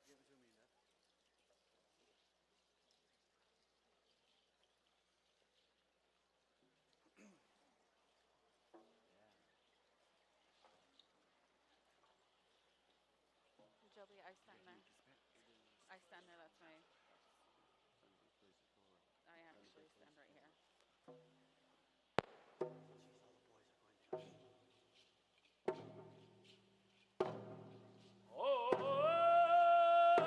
Give it to me, Ned. Joby, I stand there. I stand there. That's my. I actually stand right here. Jeez, all the boys are going down. Oh!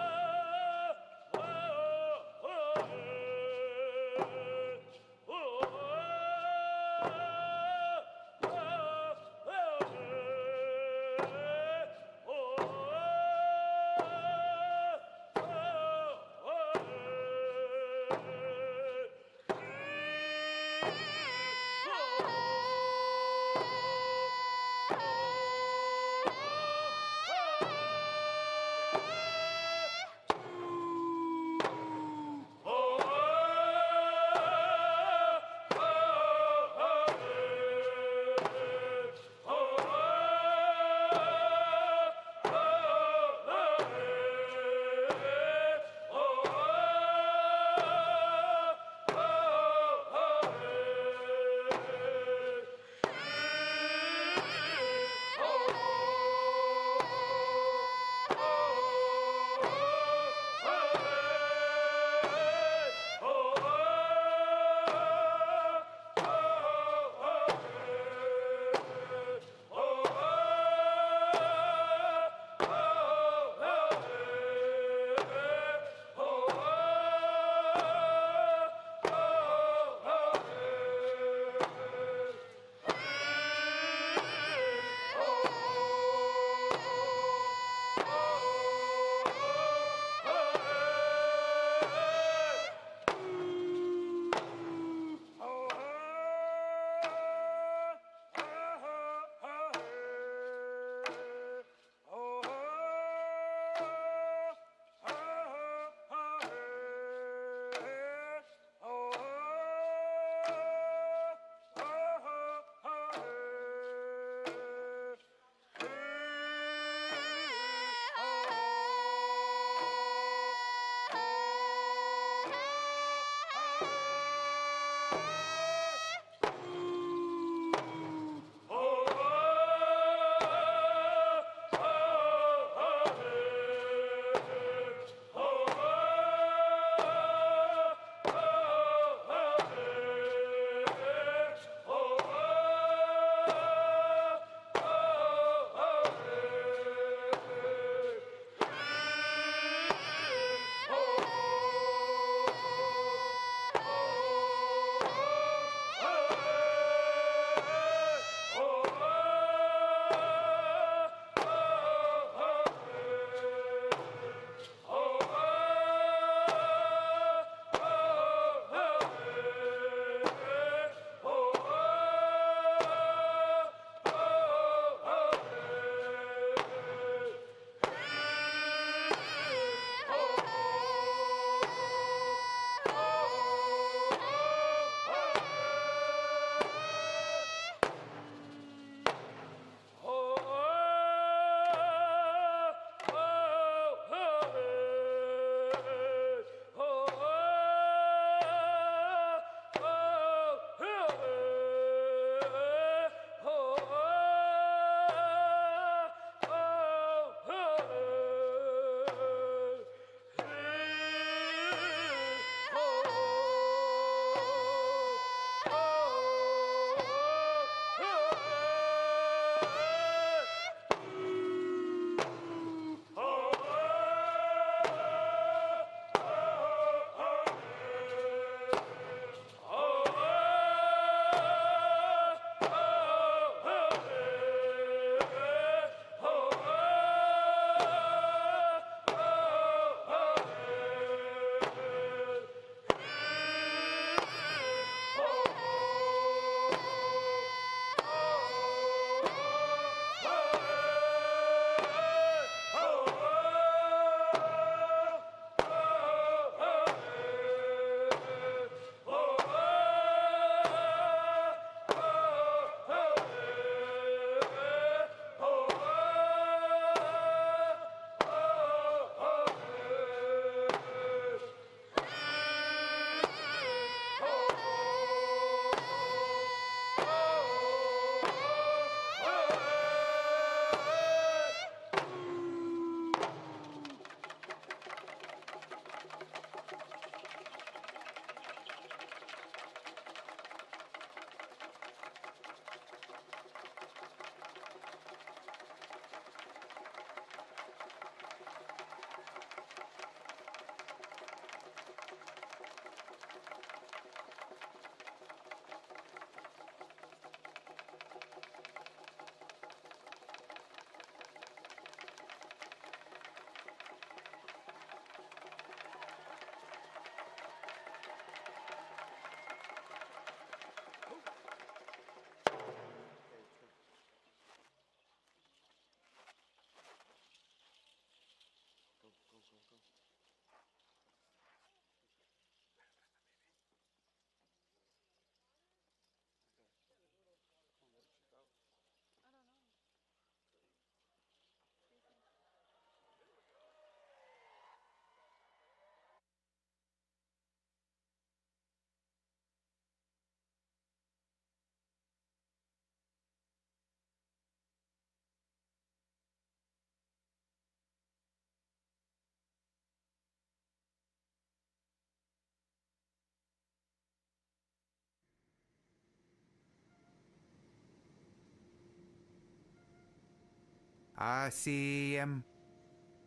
ACM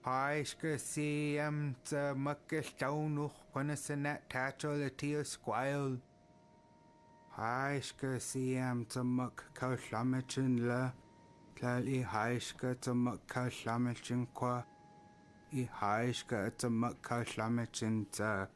Haishka CM to Muckestaunuch Punasanet Tacholatia Squile Haishka CM to Muckaslamachin La Tlali Haishka to Muckaslamachin Qua I Haishka to Muckaslamachin Ta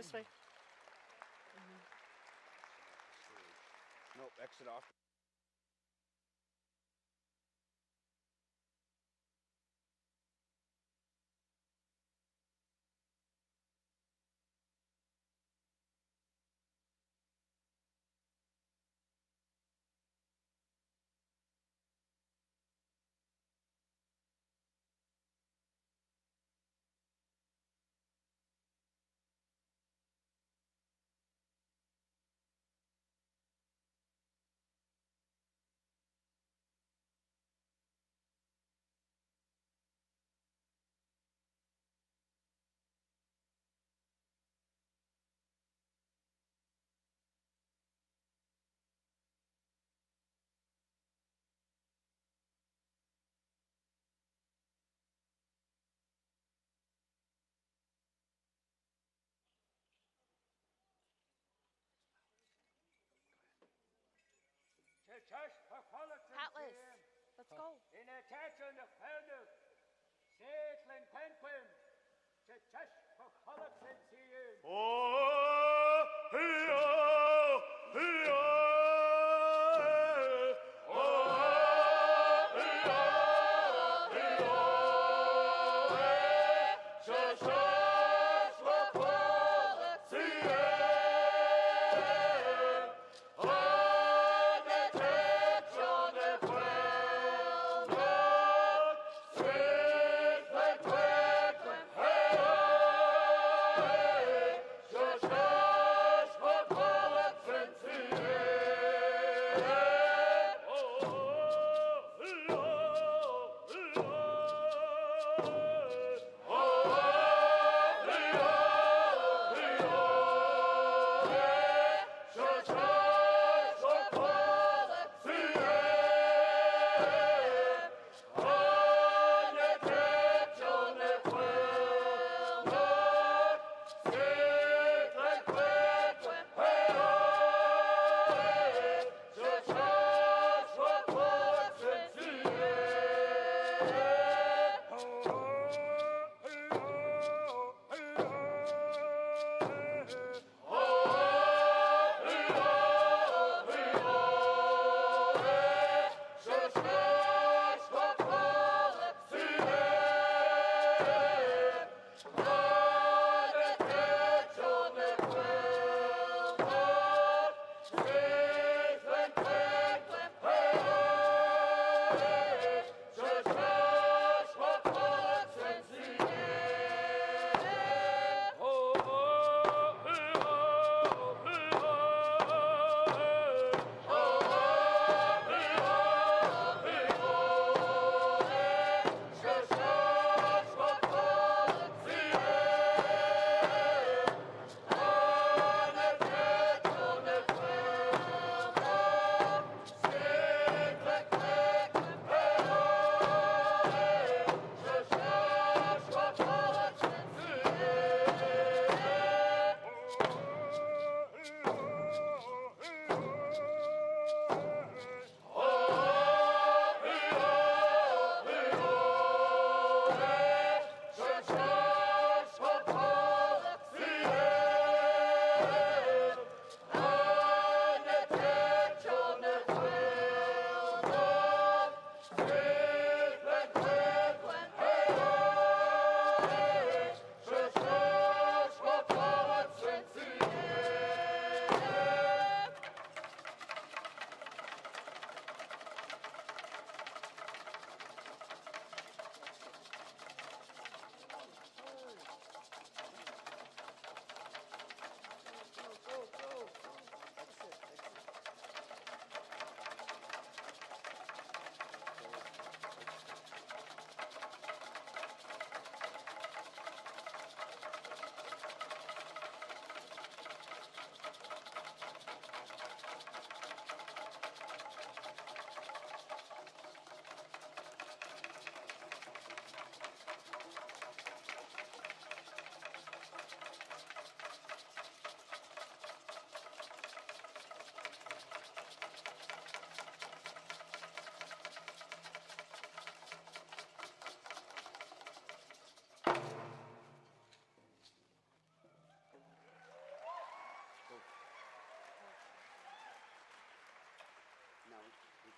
This way. Nope, exit off. Atlas, let's go. In attention of Keynote, Saitlin Penquin, Chachash for Pollock and Seeing. Oh, hey,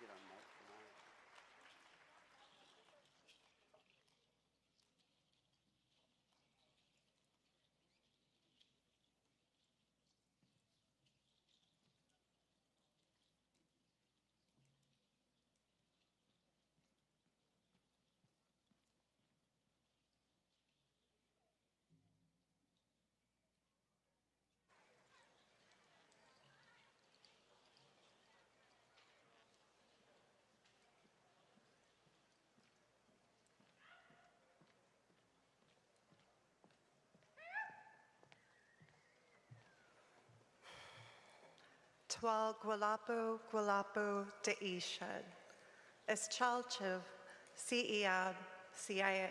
get on mic for mine. Twal gwalapu gwalapu de ishad. Es chalchiv CEAD CIA.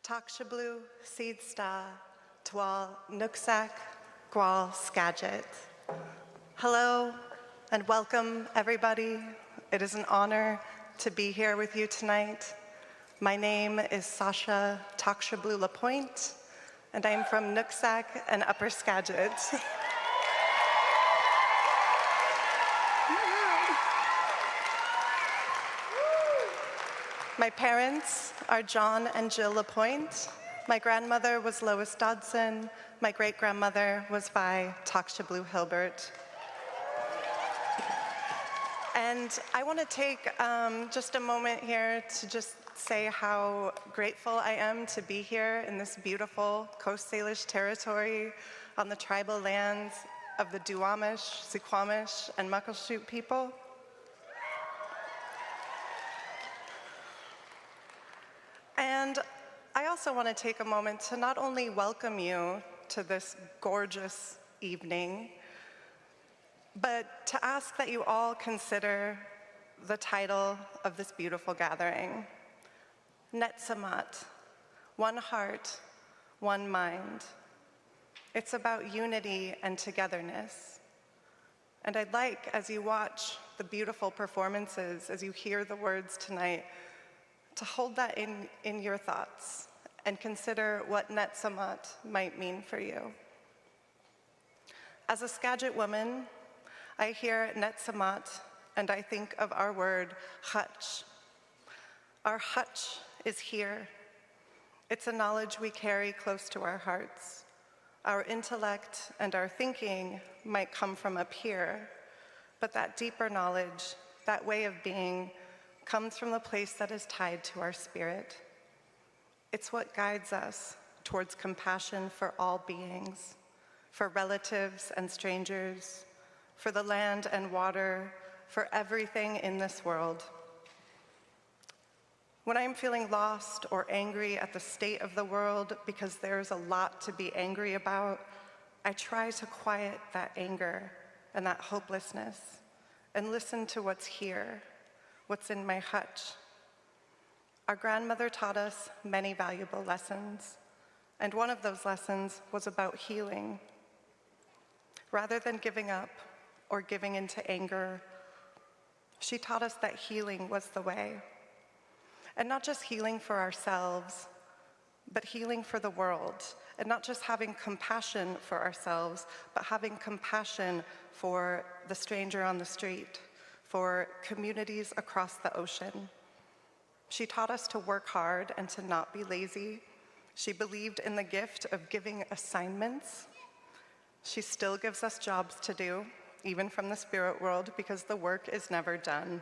Taqwšəblu seed sta twal nuksak gwal skadget. Hello and welcome everybody. It is an honor to be here with you tonight. My name is Sasha taqwšəblu LaPointe and I'm from Nuksak and Upper Skagit. My parents are John and Jill LaPointe. My grandmother was Lois Dodson. My great-grandmother was Vi taqwšəblu Hilbert. And I want to take just a moment here to just say how grateful I am to be here in this beautiful Coast Salish territory on the tribal lands of the Duwamish, Suquamish, and Muckleshoot people. And I also want to take a moment to not only welcome you to this gorgeous evening, but to ask that you all consider the title of this beautiful gathering, Netse Mot, one heart, one mind. It's about unity and togetherness. And I'd like, as you watch the beautiful performances, as you hear the words tonight, to hold that in your thoughts and consider what Netse Mot might mean for you. As a Skagit woman, I hear Netse Mot and I think of our word, hutch. Our hutch is here. It's a knowledge we carry close to our hearts. Our intellect and our thinking might come from up here, but that deeper knowledge, that way of being, comes from the place that is tied to our spirit. It's what guides us towards compassion for all beings, for relatives and strangers, for the land and water, for everything in this world. When I'm feeling lost or angry at the state of the world because there's a lot to be angry about, I try to quiet that anger and that hopelessness and listen to what's here, what's in my hutch. Our grandmother taught us many valuable lessons, and one of those lessons was about healing. Rather than giving up or giving into anger, she taught us that healing was the way. And not just healing for ourselves, but healing for the world. And not just having compassion for ourselves, but having compassion for the stranger on the street, for communities across the ocean. She taught us to work hard and to not be lazy. She believed in the gift of giving assignments. She still gives us jobs to do, even from the spirit world, because the work is never done.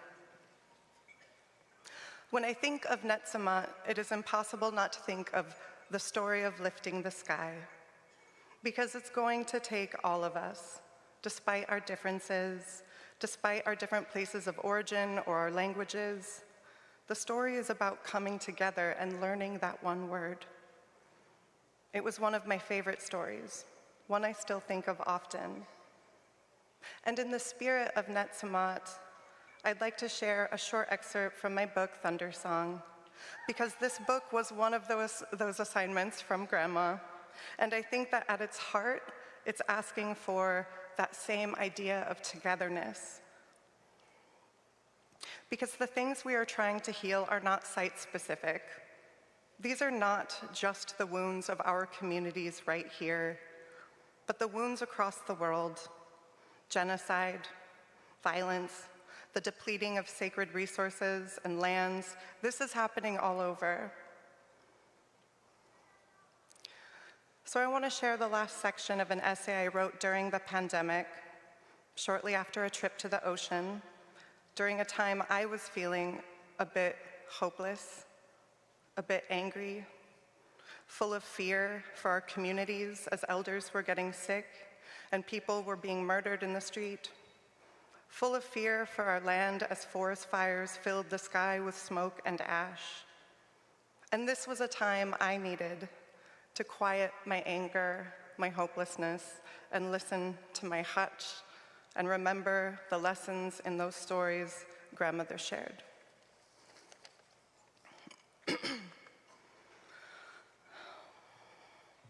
When I think of Netse Mot, it is impossible not to think of the story of lifting the sky, because it's going to take all of us, despite our differences, despite our different places of origin or our languages. The story is about coming together and learning that one word. It was one of my favorite stories, one I still think of often. And in the spirit of Netse Mot, I'd like to share a short excerpt from my book, Thunder Song, because this book was one of those assignments from Grandma, and I think that at its heart, it's asking for that same idea of togetherness. Because the things we are trying to heal are not site-specific. These are not just the wounds of our communities right here, but the wounds across the world: genocide, violence, the depleting of sacred resources and lands. This is happening all over. So I want to share the last section of an essay I wrote during the pandemic, shortly after a trip to the ocean, during a time I was feeling a bit hopeless, a bit angry, full of fear for our communities as elders were getting sick and people were being murdered in the street, full of fear for our land as forest fires filled the sky with smoke and ash. And this was a time I needed to quiet my anger, my hopelessness, and listen to my hutch and remember the lessons in those stories grandmother shared.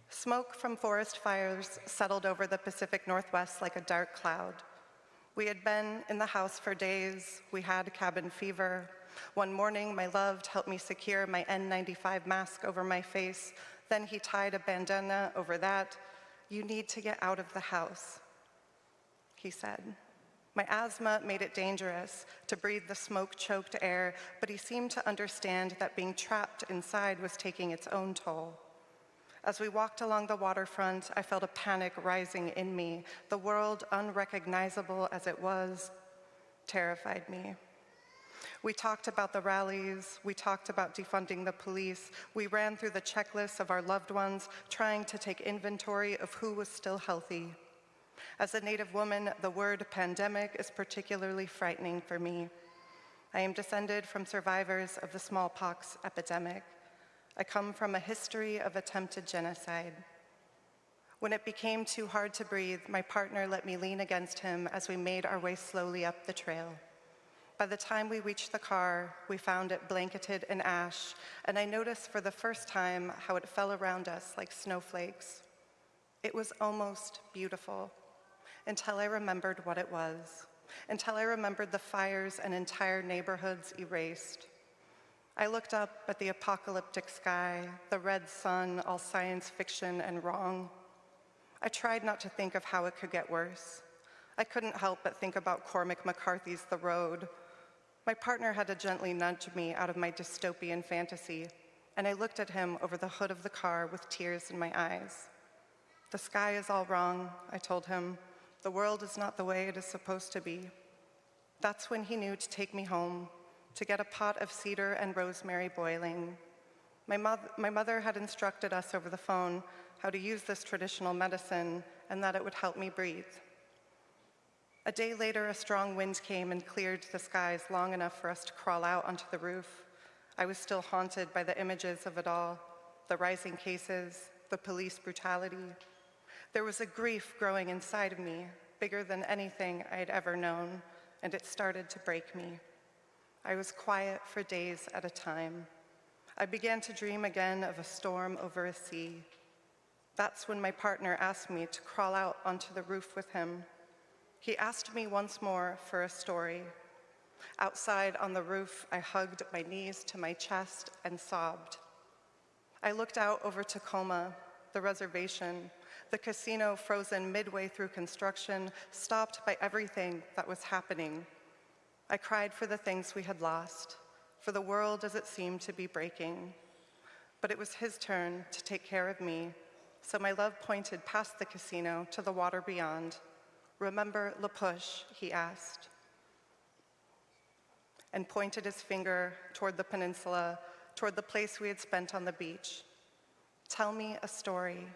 Smoke from forest fires settled over the Pacific Northwest like a dark cloud. We had been in the house for days. We had cabin fever. One morning, my love helped me secure my N95 mask over my face. Then he tied a bandana over that. "You need to get out of the house," he said. My asthma made it dangerous to breathe the smoke-choked air, but he seemed to understand that being trapped inside was taking its own toll. As we walked along the waterfront, I felt a panic rising in me. The world, unrecognizable as it was, terrified me. We talked about the rallies. We talked about defunding the police. We ran through the checklists of our loved ones, trying to take inventory of who was still healthy. As a Native woman, the word pandemic is particularly frightening for me. I am descended from survivors of the smallpox epidemic. I come from a history of attempted genocide. When it became too hard to breathe, my partner let me lean against him as we made our way slowly up the trail. By the time we reached the car, we found it blanketed in ash, and I noticed for the first time how it fell around us like snowflakes. It was almost beautiful, until I remembered what it was, until I remembered the fires and entire neighborhoods erased. I looked up at the apocalyptic sky, the red sun, all science fiction and wrong. I tried not to think of how it could get worse. I couldn't help but think about Cormac McCarthy's The Road. My partner had to gently nudge me out of my dystopian fantasy, and I looked at him over the hood of the car with tears in my eyes. "The sky is all wrong," I told him. "The world is not the way it is supposed to be." That's when he knew to take me home, to get a pot of cedar and rosemary boiling. My mother had instructed us over the phone how to use this traditional medicine and that it would help me breathe. A day later, a strong wind came and cleared the skies long enough for us to crawl out onto the roof. I was still haunted by the images of it all, the rising cases, the police brutality. There was a grief growing inside of me, bigger than anything I had ever known, and it started to break me. I was quiet for days at a time. I began to dream again of a storm over a sea. That's when my partner asked me to crawl out onto the roof with him. He asked me once more for a story. Outside on the roof, I hugged my knees to my chest and sobbed. I looked out over Tacoma, the reservation, the casino frozen midway through construction, stopped by everything that was happening. I cried for the things we had lost, for the world as it seemed to be breaking. But it was his turn to take care of me, so my love pointed past the casino to the water beyond. "Remember La Push?" he asked, and pointed his finger toward the peninsula, toward the place we had spent on the beach. "Tell me a story."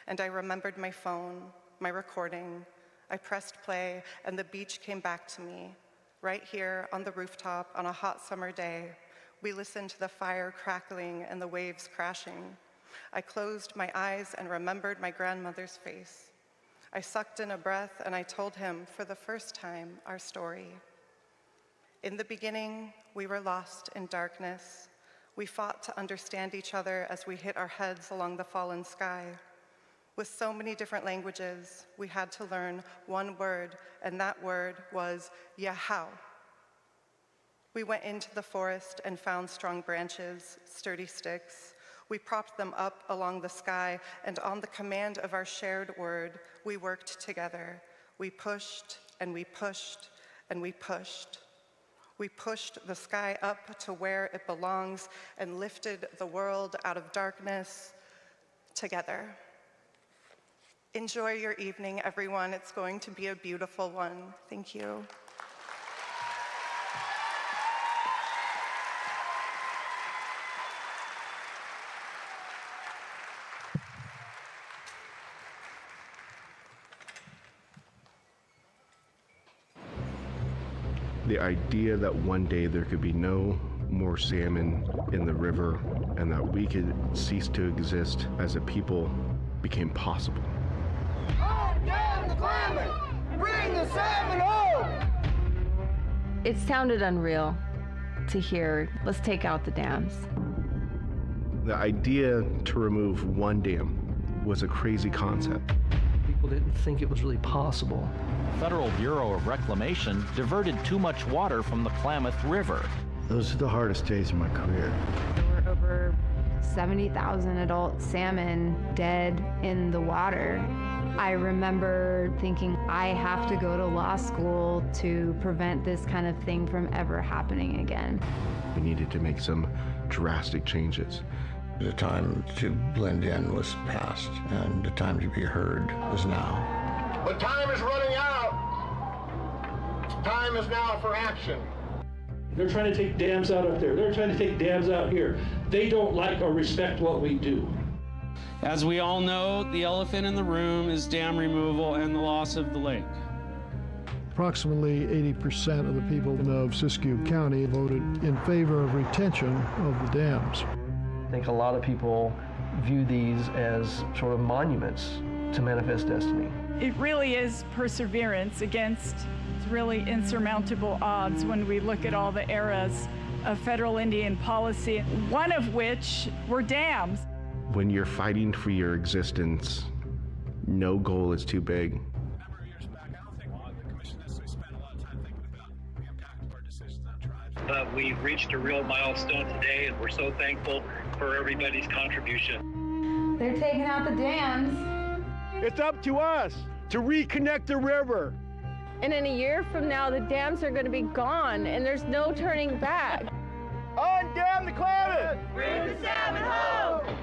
And I remembered my phone, my recording. I pressed play, and the beach came back to me. Right here on the rooftop on a hot summer day, we listened to the fire crackling and the waves crashing. I closed my eyes and remembered my grandmother's face. I sucked in a breath and I told him, for the first time, our story. In the beginning, we were lost in darkness. We fought to understand each other as we hit our heads along the fallen sky. With so many different languages, we had to learn one word, and that word was Yahau. We went into the forest and found strong branches, sturdy sticks. We propped them up along the sky, and on the command of our shared word, we worked together. We pushed, and we pushed, and we pushed. We pushed the sky up to where it belongs and lifted the world out of darkness together. Enjoy your evening, everyone. It's going to be a beautiful one. Thank you. The idea that one day there could be no more salmon in the river and that we could cease to exist as a people became possible. Damn the Klamath! Bring the salmon home! It sounded unreal to hear, let's take out the dams. The idea to remove one dam was a crazy concept. People didn't think it was really possible. The Federal Bureau of Reclamation diverted too much water from the Klamath River. Those are the hardest days of my career. There were over 70,000 adult salmon dead in the water. I remember thinking, I have to go to law school to prevent this kind of thing from ever happening again. We needed to make some drastic changes. The time to blend in was past, and the time to be heard is now. But time is running out. Time is now for action. They're trying to take dams out up there. They're trying to take dams out here. They don't like or respect what we do. As we all know, the elephant in the room is dam removal and the loss of the lake. Approximately 80% of the people of Siskiyou County voted in favor of retention of the dams. I think a lot of people view these as sort of monuments to manifest destiny. It really is perseverance against really insurmountable odds when we look at all the eras of federal Indian policy, one of which were dams. When you're fighting for your existence, no goal is too big. But we've reached a real milestone today, and we're so thankful for everybody's contribution. They're taking out the dams. It's up to us to reconnect the river. And in a year from now, the dams are going to be gone, and there's no turning back. Undam the Klamath! Bring the salmon home!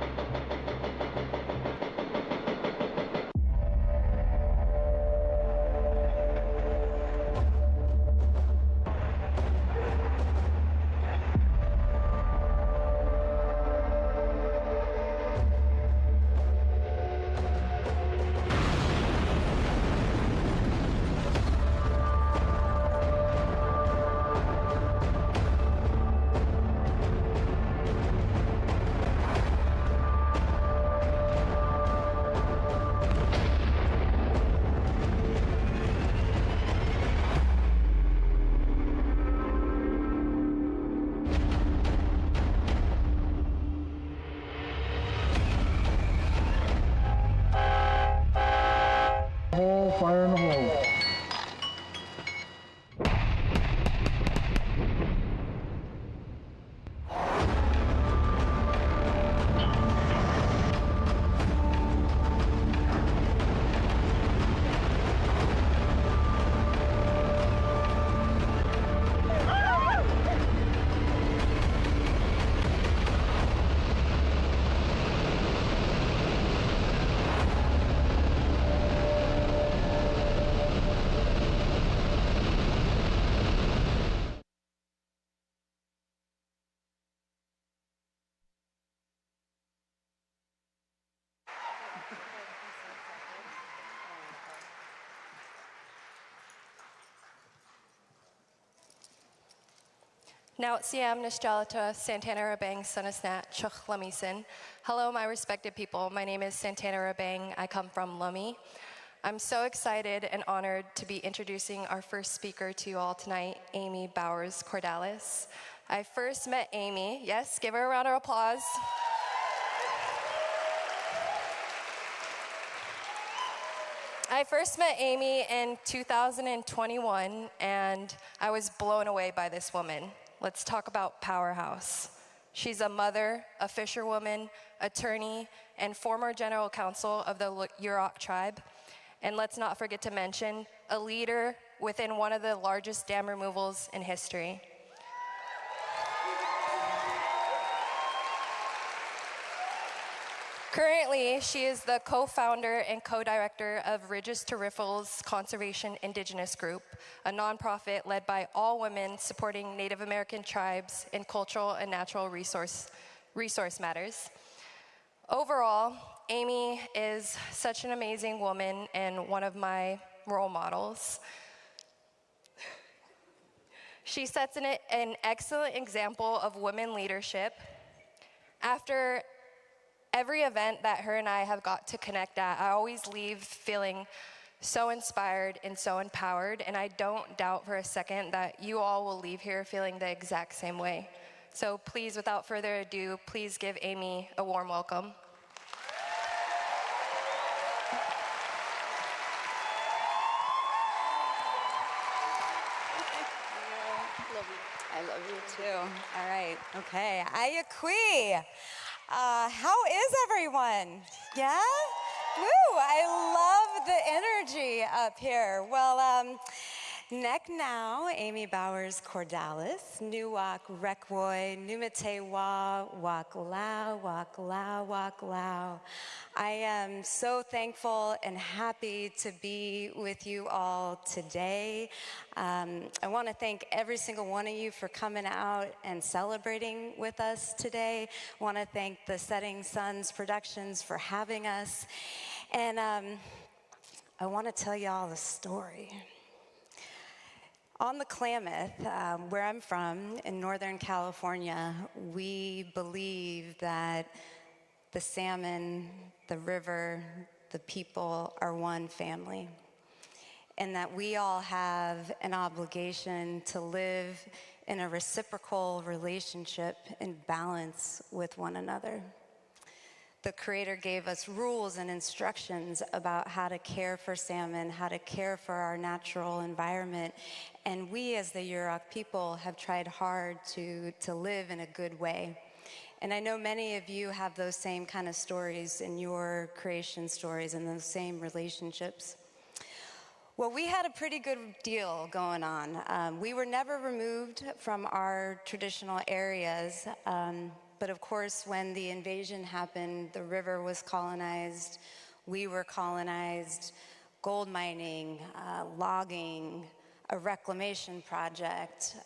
Fire in the hole. Netse Mot Santana Rabang Sunasnat Chukhlumisen. Hello, my respected people. My name is Santana Rabang. I come from Lummi. I'm so excited and honored to be introducing our first speaker to you all tonight, Amy Bowers Cordalis. I first met Amy. Yes, give her a round of applause. I first met Amy in 2021, and I was blown away by this woman. Let's talk about powerhouse. She's a mother, a fisherwoman, attorney, and former general counsel of the Yurok tribe. And let's not forget to mention, a leader within one of the largest dam removals in history. Currently, she is the co-founder and co-director of Ridges to Riffles Conservation Indigenous Group, a nonprofit led by all women supporting Native American tribes in cultural and natural resource matters. Overall, Amy is such an amazing woman and one of my role models. She sets an excellent example of women leadership. After every event that her and I have got to connect at, I always leave feeling so inspired and so empowered, and I don't doubt for a second that you all will leave here feeling the exact same way. So please, without further ado, please give Amy a warm welcome. I love you too. All right. Okay. Ayakui. How is everyone? Yeah? Woo! I love the energy up here. Well, Nek now, Amy Bowers Cordalis, Nuwak Rekwoy, Numite Wa, Wak Lao, Wak Lao, Wak Lao. I am so thankful and happy to be with you all today. I want to thank every single one of you for coming out and celebrating with us today. I want to thank the Setting Suns Productions for having us. And I want to tell y'all a story. On the Klamath, where I'm from, in Northern California, we believe that the salmon, the river, the people are one family, and that we all have an obligation to live in a reciprocal relationship in balance with one another. The Creator gave us rules and instructions about how to care for salmon, how to care for our natural environment, and we as the Yurok people have tried hard to live in a good way. And I know many of you have those same kind of stories in your creation stories and those same relationships. Well, we had a pretty good deal going on. We were never removed from our traditional areas, but of course, when the invasion happened, the river was colonized, we were colonized, gold mining, logging, a reclamation project,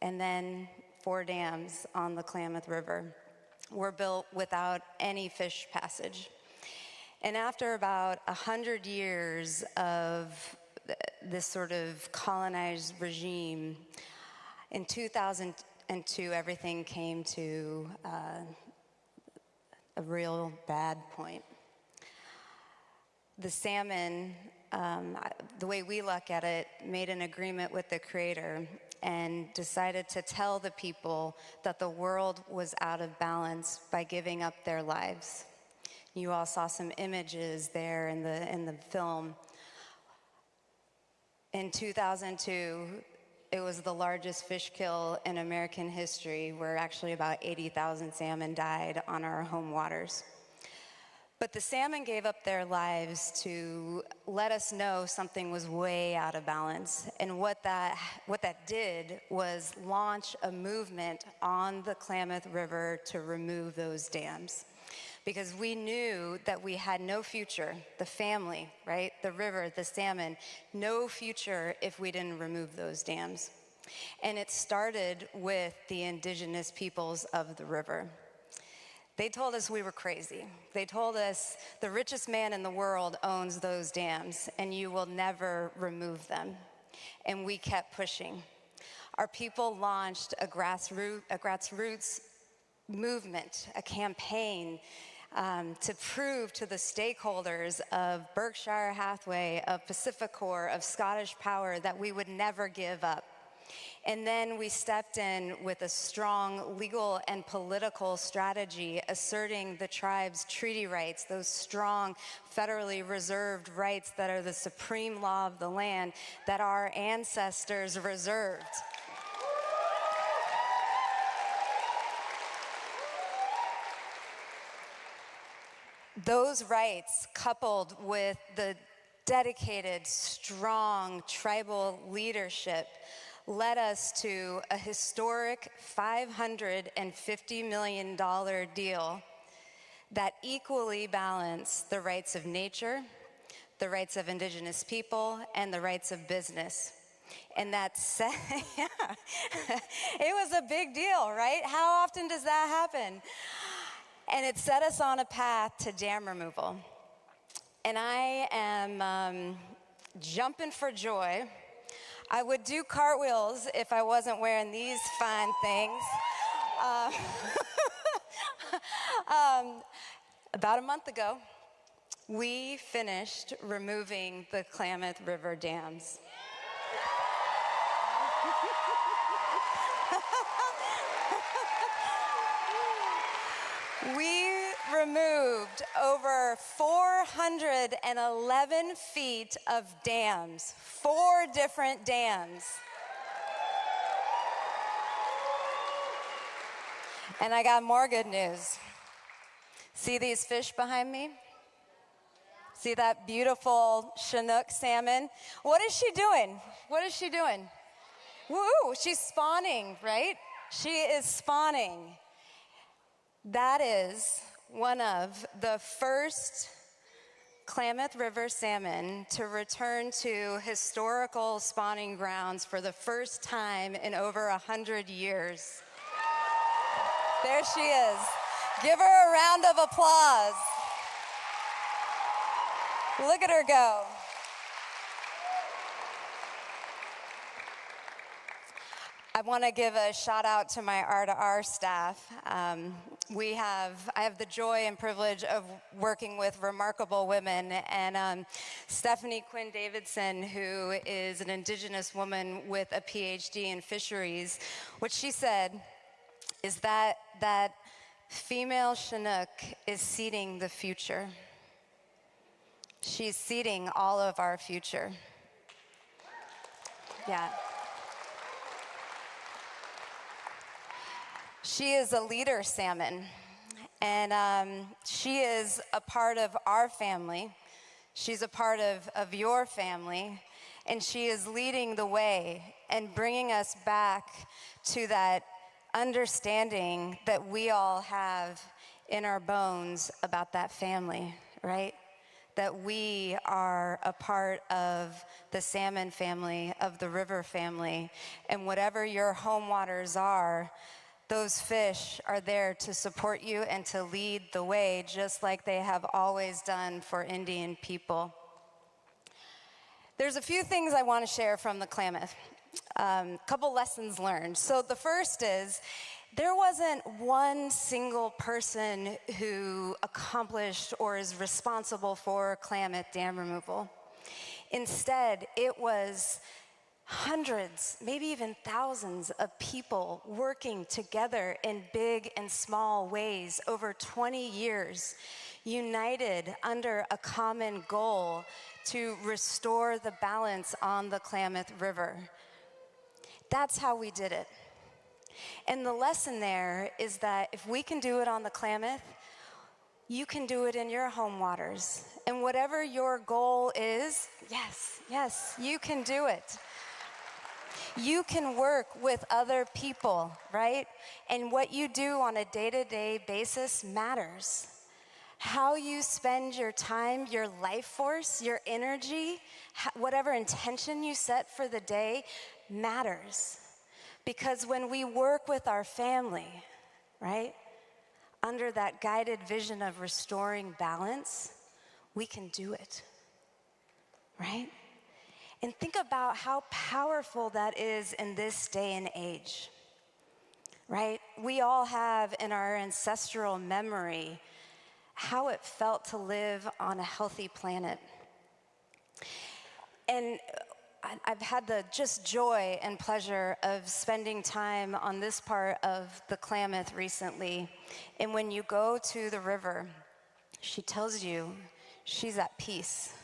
and then 4 dams on the Klamath River were built without any fish passage. And after about 100 years of this sort of colonized regime, in 2002, everything came to a real bad point. The salmon, the way we look at it, made an agreement with the Creator and decided to tell the people that the world was out of balance by giving up their lives. You all saw some images there in the film. In 2002, it was the largest fish kill in American history, where actually about 80,000 salmon died on our home waters. But the salmon gave up their lives to let us know something was way out of balance. And what that did was launch a movement on the Klamath River to remove those dams. Because we knew that we had no future, the family, right? The river, the salmon, no future if we didn't remove those dams. And it started with the indigenous peoples of the river. They told us we were crazy. They told us the richest man in the world owns those dams and you will never remove them. And we kept pushing. Our people launched a grassroots movement, a campaign to prove to the stakeholders of Berkshire Hathaway, of Pacificor, of Scottish Power that we would never give up. And then we stepped in with a strong legal and political strategy asserting the tribe's treaty rights, those strong federally reserved rights that are the supreme law of the land that our ancestors reserved. Those rights, coupled with the dedicated, strong tribal leadership, led us to a historic $550 million deal that equally balance the rights of nature, the rights of Indigenous people, and the rights of business. And that's, yeah, it was a big deal, right? How often does that happen? And it set us on a path to dam removal. And I am jumping for joy. I would do cartwheels if I wasn't wearing these fine things. About a month ago, we finished removing the Klamath River dams. We removed over 411 feet of dams, 4 different dams. And I got more good news. See these fish behind me? See that beautiful Chinook salmon? What is she doing? What is she doing? Woo, she's spawning, right? She is spawning. That is one of the first Klamath River salmon to return to historical spawning grounds for the first time in over 100 years. There she is. Give her a round of applause. Look at her go. I want to give a shout out to my R2R staff. I have the joy and privilege of working with remarkable women, and Stephanie Quinn Davidson, who is an Indigenous woman with a PhD in fisheries, what she said is that female Chinook is seeding the future. She's seeding all of our future. Yeah. She is a leader salmon, and she is a part of our family. She's a part of your family, and she is leading the way and bringing us back to that understanding that we all have in our bones about that family, right? That we are a part of the salmon family, of the river family, and whatever your home waters are, those fish are there to support you and to lead the way, just like they have always done for Indian people. There's a few things I want to share from the Klamath. Couple lessons learned. So the first is, there wasn't one single person who accomplished or is responsible for Klamath dam removal. Instead, it was hundreds, maybe even thousands of people working together in big and small ways over 20 years, united under a common goal to restore the balance on the Klamath River. That's how we did it. And the lesson there is that if we can do it on the Klamath, you can do it in your home waters. And whatever your goal is, yes, you can do it. You can work with other people, right? And what you do on a day-to-day basis matters. How you spend your time, your life force, your energy, whatever intention you set for the day matters. Because when we work with our family, right, under that guided vision of restoring balance, we can do it, right? And think about how powerful that is in this day and age, right? We all have in our ancestral memory how it felt to live on a healthy planet. And I've had the just joy and pleasure of spending time on this part of the Klamath recently. And when you go to the river, she tells you she's at peace.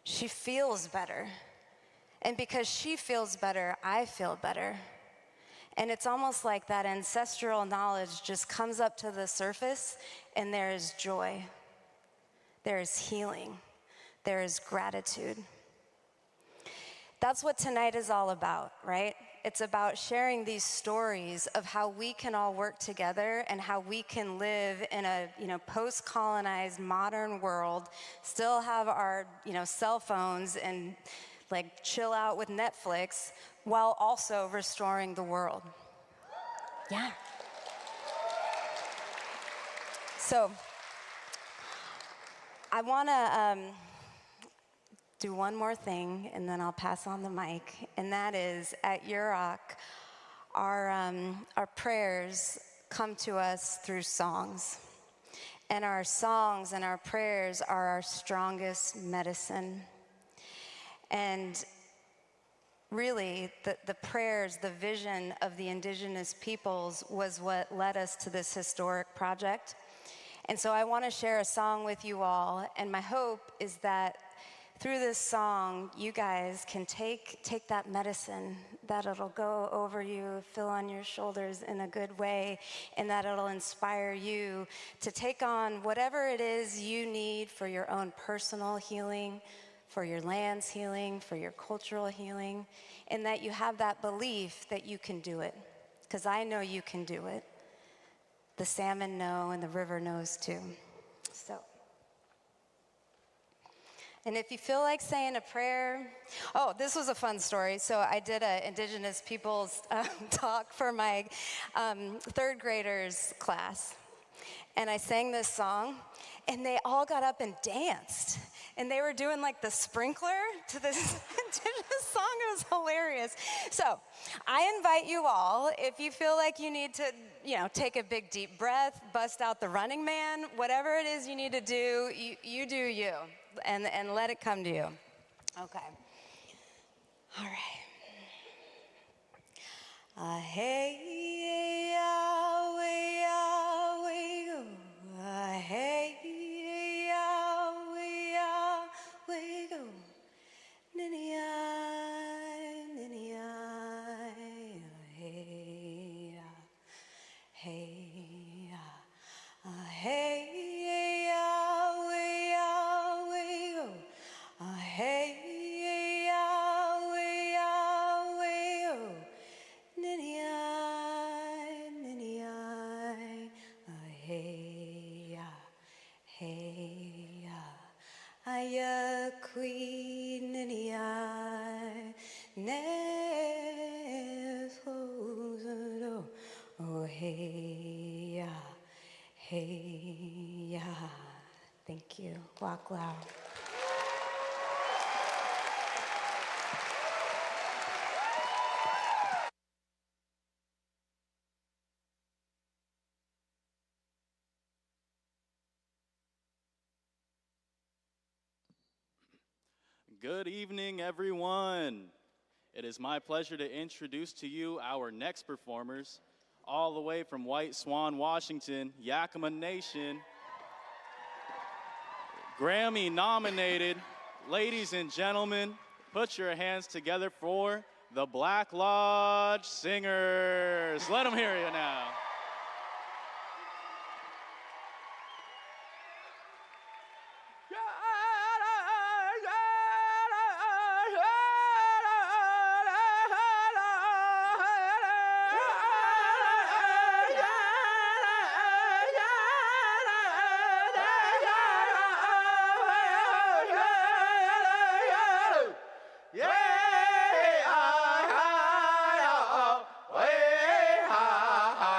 She feels better. And because she feels better, I feel better. And it's almost like that ancestral knowledge just comes up to the surface, and there is joy. There is healing. There is gratitude. That's what tonight is all about, right? It's about sharing these stories of how we can all work together and how we can live in a, post-colonized modern world, still have our, cell phones and like chill out with Netflix while also restoring the world. Yeah. So I want to do one more thing, and then I'll pass on the mic, and that is, at Yurok, our prayers come to us through songs. And our songs and our prayers are our strongest medicine. And really, the prayers, the vision of the Indigenous peoples was what led us to this historic project. And so I want to share a song with you all, and my hope is that through this song, you guys can take that medicine, that it'll go over you, fill on your shoulders in a good way, and that it'll inspire you to take on whatever it is you need for your own personal healing, for your land's healing, for your cultural healing, and that you have that belief that you can do it, because I know you can do it. The salmon know, and the river knows too. So. And if you feel like saying a prayer, this was a fun story. So I did an Indigenous peoples talk for my third graders class. And I sang this song, and they all got up and danced. And they were doing like the sprinkler to this Indigenous song. It was hilarious. So I invite you all, if you feel like you need to, take a big deep breath, bust out the Running Man, whatever it is you need to do, you do you. And let it come to you. Okay. All right. Hey, Yahweh, Yahweh, go. Hey, Yahweh, Yahweh, go. Nini, nini, hey, hey, hey. Hey, Yahweh, Yahweh, oh, nini-ai, nini-ai, hey, hey, ayakui, nini-ai, nefozoro, oh, hey, hey, thank you. Walk loud. Good evening, everyone. It is my pleasure to introduce to you our next performers, all the way from White Swan, Washington, Yakima Nation. Grammy nominated. Ladies and gentlemen, put your hands together for the Black Lodge Singers. Let them hear you now.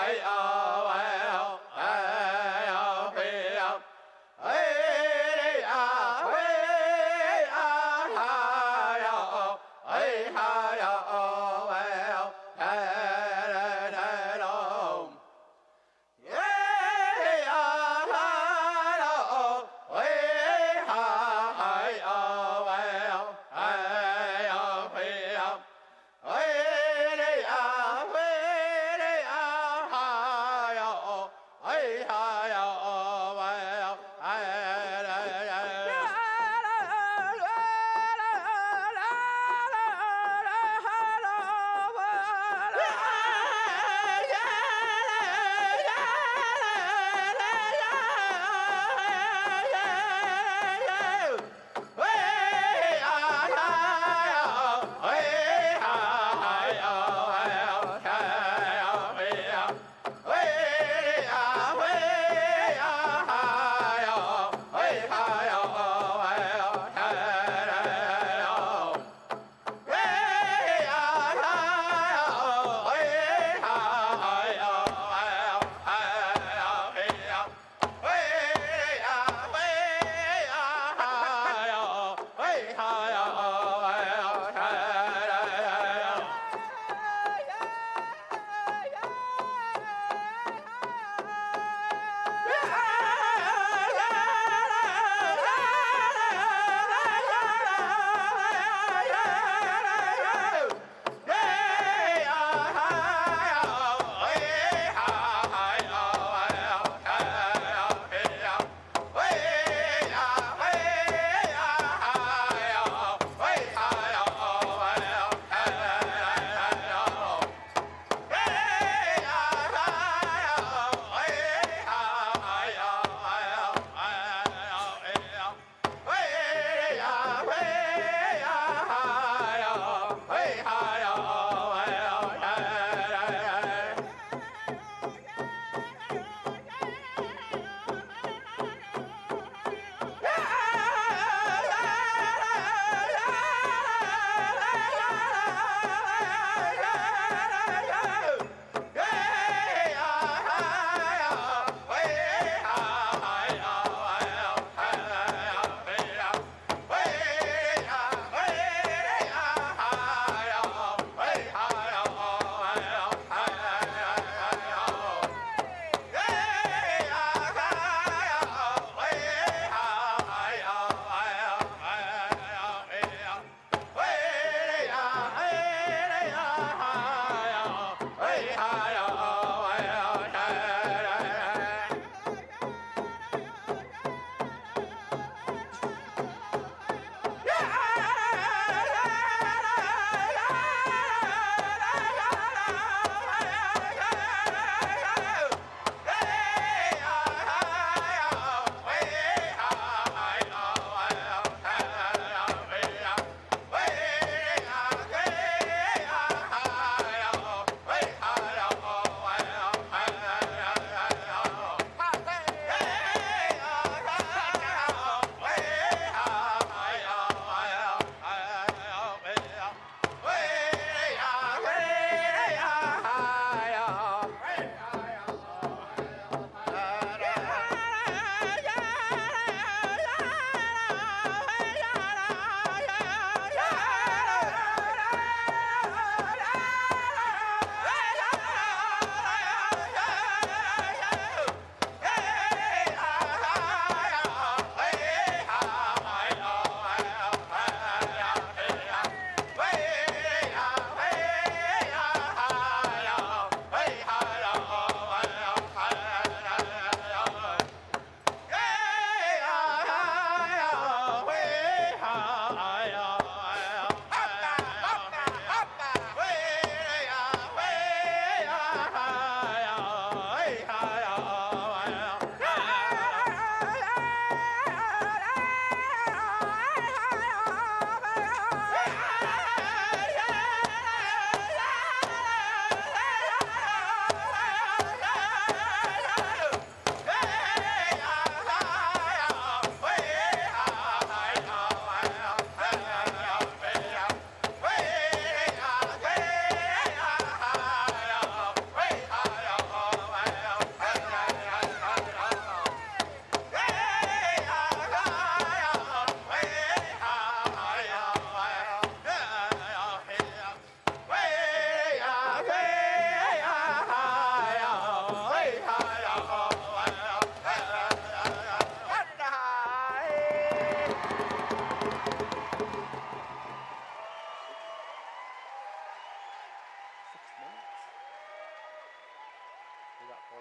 Hey,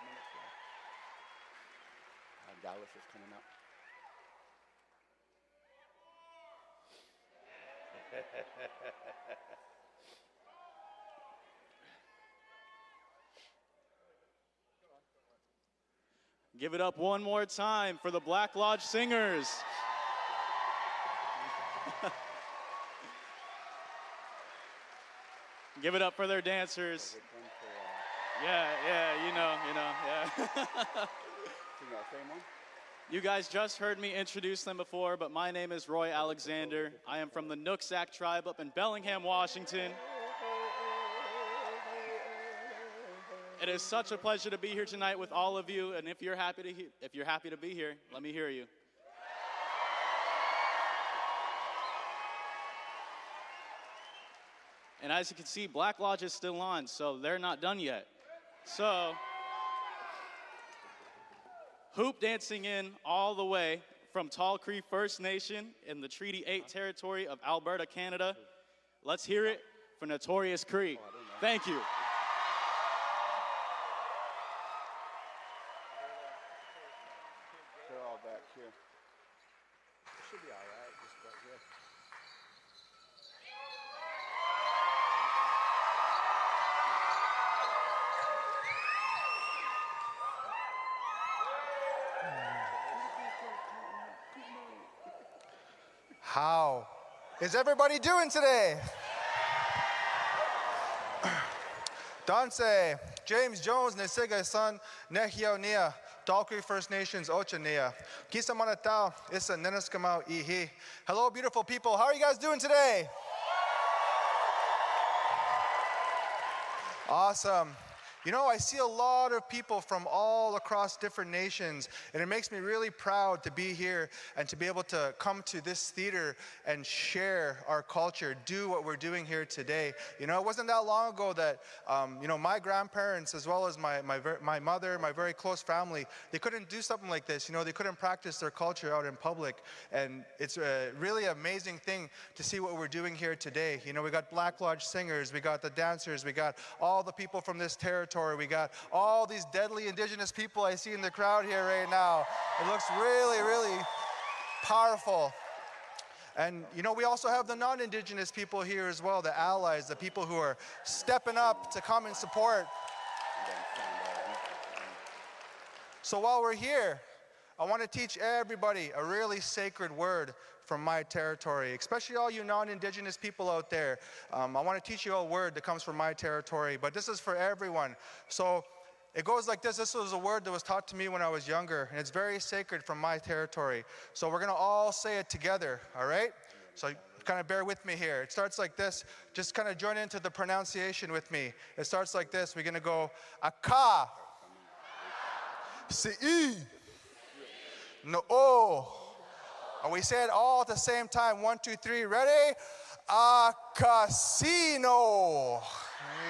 minutes, yeah. Dallas is coming up. Give it up one more time for the Black Lodge Singers. Give it up for their dancers. Yeah, you know, yeah. You guys just heard me introduce them before, but my name is Roy Alexander. I am from the Nooksack tribe up in Bellingham, Washington. It is such a pleasure to be here tonight with all of you, and if you're happy to be here, let me hear you. And as you can see, Black Lodge is still on, so they're not done yet. So, hoop dancing in all the way from Tall Cree First Nation in the Treaty 8 territory of Alberta, Canada. Let's hear it for Notorious Cree. Thank you. They're all back here. It should be all right, just about here. How is everybody doing today? Danse, James Jones, Nesiga Son, Nehio Nia, Tall Cree First Nations, Ocha Nia. Kisa Manatao, Issa Nenaskamau Ihi. Hello, beautiful people. How are you guys doing today? Awesome. You know, I see a lot of people from all across different nations, and it makes me really proud to be here and to be able to come to this theater and share our culture, do what we're doing here today. You know, it wasn't that long ago that, you know, my grandparents, as well as my mother, my very close family, they couldn't do something like this. You know, they couldn't practice their culture out in public, and it's a really amazing thing to see what we're doing here today. You know, we got Black Lodge singers, we got the dancers, we got all the people from this territory. We got all these deadly Indigenous people I see in the crowd here right now. It looks really, really powerful. And you know, we also have the non-Indigenous people here as well, the allies, the people who are stepping up to come and support. So while we're here, I want to teach everybody a really sacred word from my territory, especially all you non-Indigenous people out there. I want to teach you a word that comes from my territory, but this is for everyone. So it goes like this. This was a word that was taught to me when I was younger, and it's very sacred from my territory. So we're going to all say it together, all right? So kind of bear with me here. It starts like this. Just kind of join into the pronunciation with me. It starts like this. We're going to go, Aka, Si, No, and we say it all at the same time. 1, 2, 3. Ready? A casino.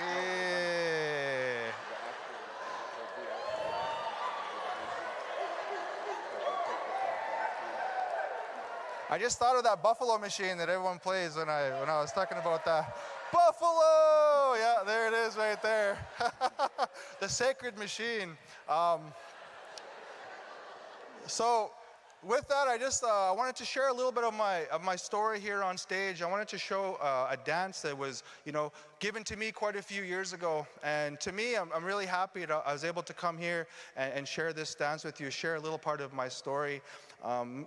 Yeah. I just thought of that buffalo machine that everyone plays when I was talking about that. Buffalo! Yeah, there it is right there. The sacred machine. So with that, I wanted to share a little bit of my story here on stage. I wanted to show a dance that was, you know, given to me quite a few years ago. And to me, I'm really happy that I was able to come here and share this dance with you, share a little part of my story.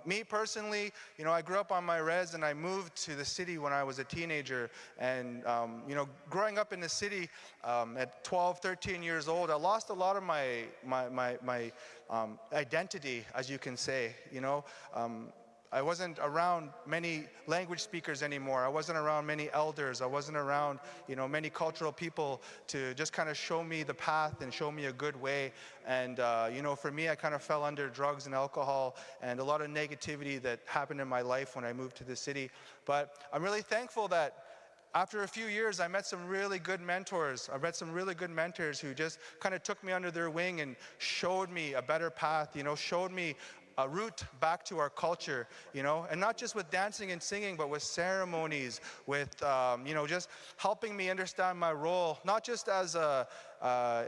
Me personally, you know, I grew up on my res and I moved to the city when I was a teenager. And, you know, growing up in the city at 12, 13 years old, I lost a lot of my identity, as you can say. You know, I wasn't around many language speakers anymore. I wasn't around many elders. I wasn't around, you know, many cultural people to just kind of show me the path and show me a good way. And, you know, for me, I kind of fell under drugs and alcohol and a lot of negativity that happened in my life when I moved to the city. But I'm really thankful that after a few years, I met some really good mentors. I met some really good mentors who just kind of took me under their wing and showed me a better path, you know, showed me root back to our culture, you know, and not just with dancing and singing, but with ceremonies, with, you know, just helping me understand my role, not just as a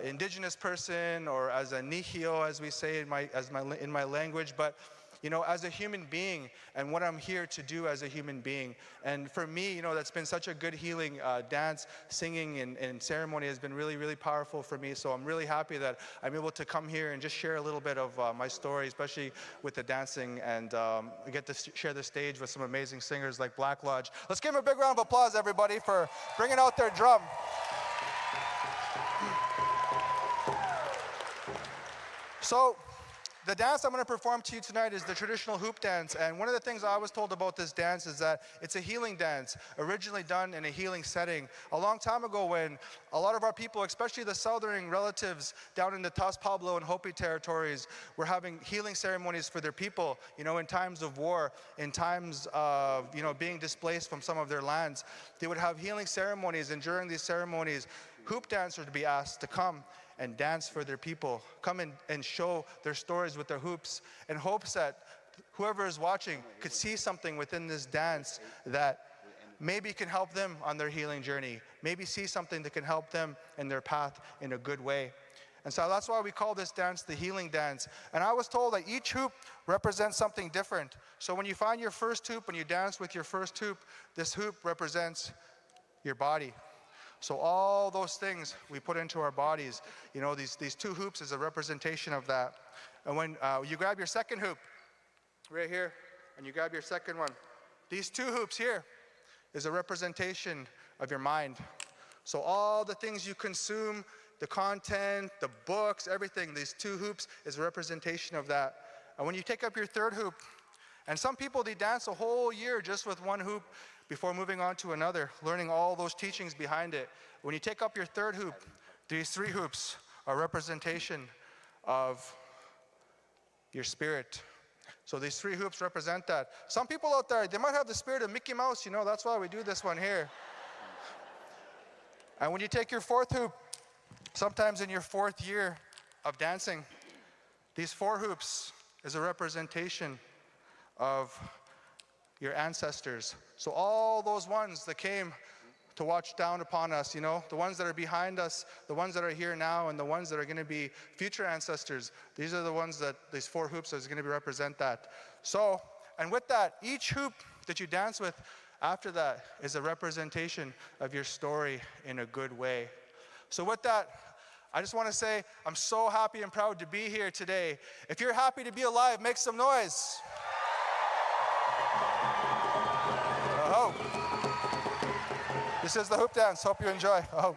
Indigenous person or as a nihio, as we say in my language, but you know, as a human being and what I'm here to do as a human being. And for me, you know, that's been such a good healing. Dance, singing, and ceremony has been really, really powerful for me. So I'm really happy that I'm able to come here and just share a little bit of my story, especially with the dancing, and get to share the stage with some amazing singers like Black Lodge. Let's give them a big round of applause, everybody, for bringing out their drum. So, the dance I'm going to perform to you tonight is the traditional hoop dance, and one of the things I was told about this dance is that it's a healing dance, originally done in a healing setting. A long time ago, when a lot of our people, especially the southern relatives down in the taqwšəblu and Hopi territories, were having healing ceremonies for their people, you know, in times of war, in times of, you know, being displaced from some of their lands. They would have healing ceremonies, and during these ceremonies, hoop dancers would be asked to come and dance for their people, come and show their stories with their hoops, in hopes that whoever is watching could see something within this dance that maybe can help them on their healing journey, maybe see something that can help them in their path in a good way. And so that's why we call this dance the healing dance. And I was told that each hoop represents something different. So when you find your first hoop, when you dance with your first hoop, this hoop represents your body. So all those things we put into our bodies, you know, these two hoops is a representation of that. And when you grab your second hoop, right here, and you grab your second one, these two hoops here is a representation of your mind. So all the things you consume, the content, the books, everything, these two hoops is a representation of that. And when you take up your third hoop, and some people, they dance a whole year just with one hoop before moving on to another, learning all those teachings behind it. When you take up your third hoop, these three hoops are representation of your spirit. So these three hoops represent that. Some people out there, they might have the spirit of Mickey Mouse, you know, that's why we do this one here. And when you take your fourth hoop, sometimes in your fourth year of dancing, these four hoops is a representation of your ancestors. So all those ones that came to watch down upon us, you know, the ones that are behind us, the ones that are here now, and the ones that are going to be future ancestors, these are the ones that these four hoops is going to represent that. So, and with that, each hoop that you dance with after that is a representation of your story in a good way. So with that, I just want to say I'm so happy and proud to be here today. If you're happy to be alive, make some noise. Oh. This is the hoop dance. Hope you enjoy. Oh.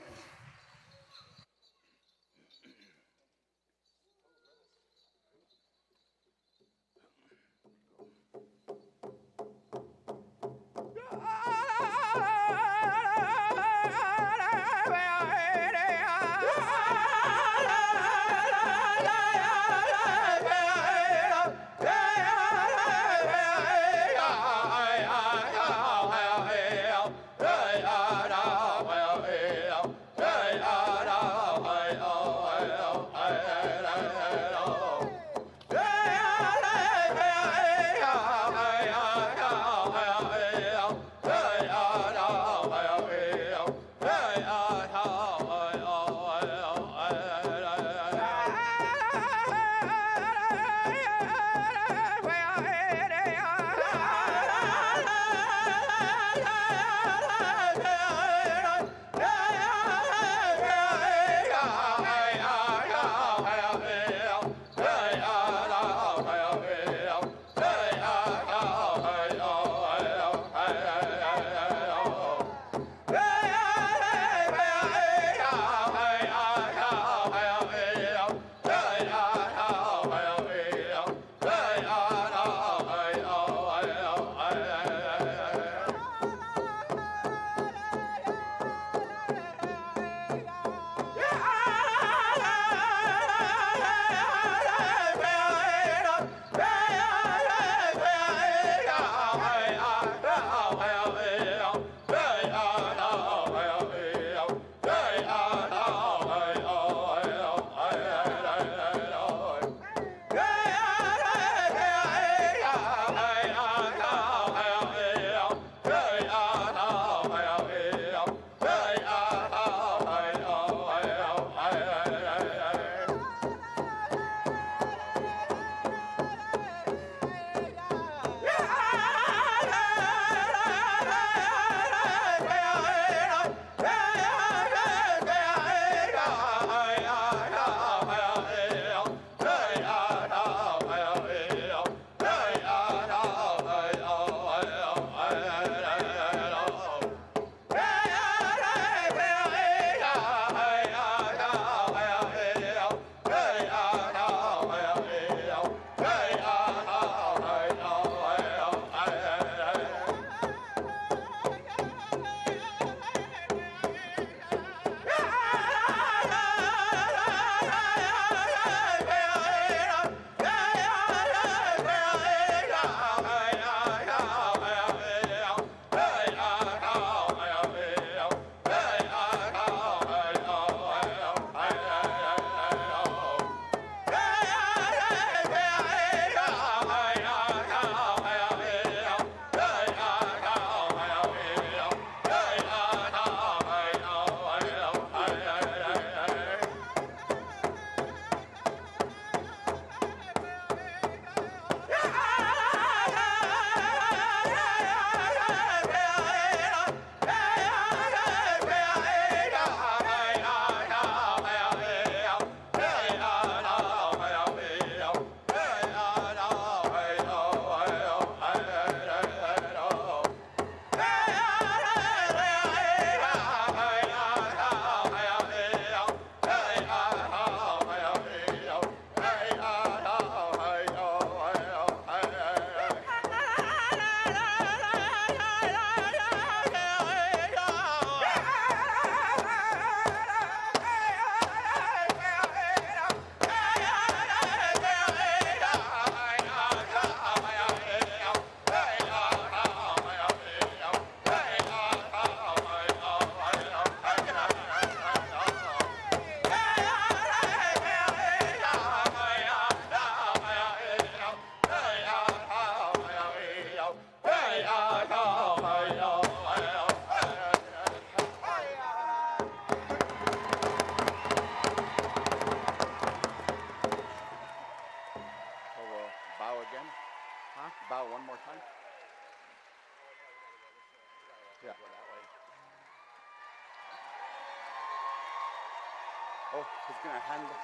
Oh, he's gonna hand it.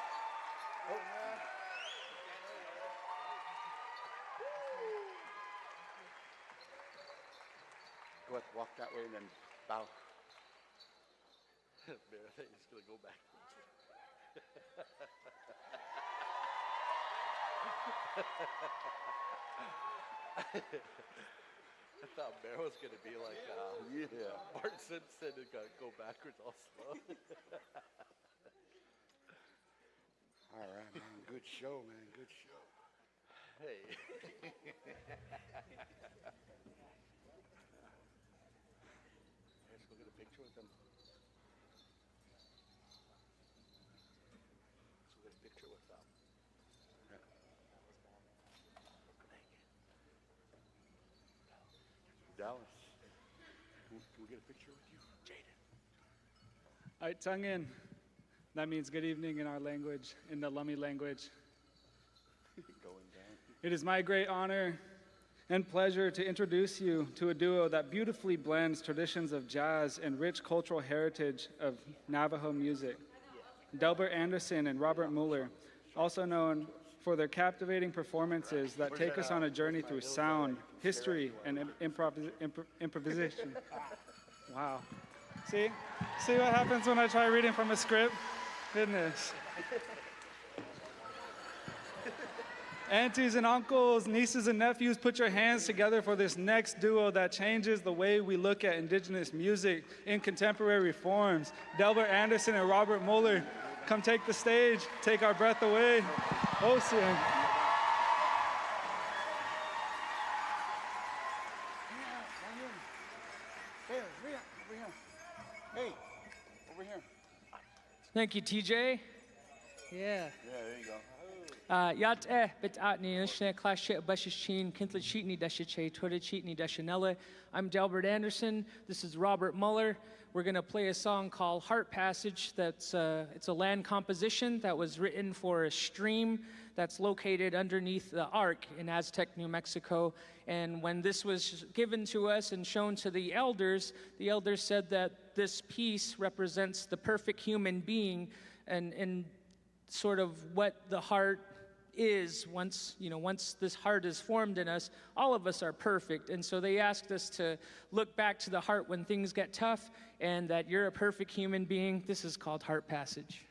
Oh. Go ahead, walk that way and then bow. Bear, I think he's gonna go back. I thought Bear was gonna be like Bart Simpson and go backwards all slow. All right, man. Good show, man. Good show. Hey. Let's go get a picture with them. Let's go get a picture with them. Dallas, can we get a picture with you? Jaden. All right, tongue in. That means good evening in our language, in the Lummi language. Going down. It is my great honor and pleasure to introduce you to a duo that beautifully blends traditions of jazz and rich cultural heritage of Navajo music. Delbert Anderson and Robert Mueller, also known for their captivating performances that take us on a journey through sound, history, and improvisation. Wow. See what happens when I try reading from a script? Goodness. Aunties and uncles, nieces and nephews, put your hands together for this next duo that changes the way we look at Indigenous music in contemporary forms. Delbert Anderson and Robert Mueller, come take the stage, take our breath away. Ocean. Hey, over here. Thank you, TJ. Yeah. Yeah, there you go. Yat bit atni ishne clashe bashichin kintla chitni dashiche twitter chitni dashanella. I'm Delbert Anderson. This is Robert Mueller. We're going to play a song called Heart Passage. It's a land composition that was written for a stream that's located underneath the Ark in Aztec, New Mexico. And when this was given to us and shown to the elders said that this piece represents the perfect human being and sort of what the heart is. Once this heart is formed in us, all of us are perfect. And so they asked us to look back to the heart when things get tough and that you're a perfect human being. This is called Heart Passage.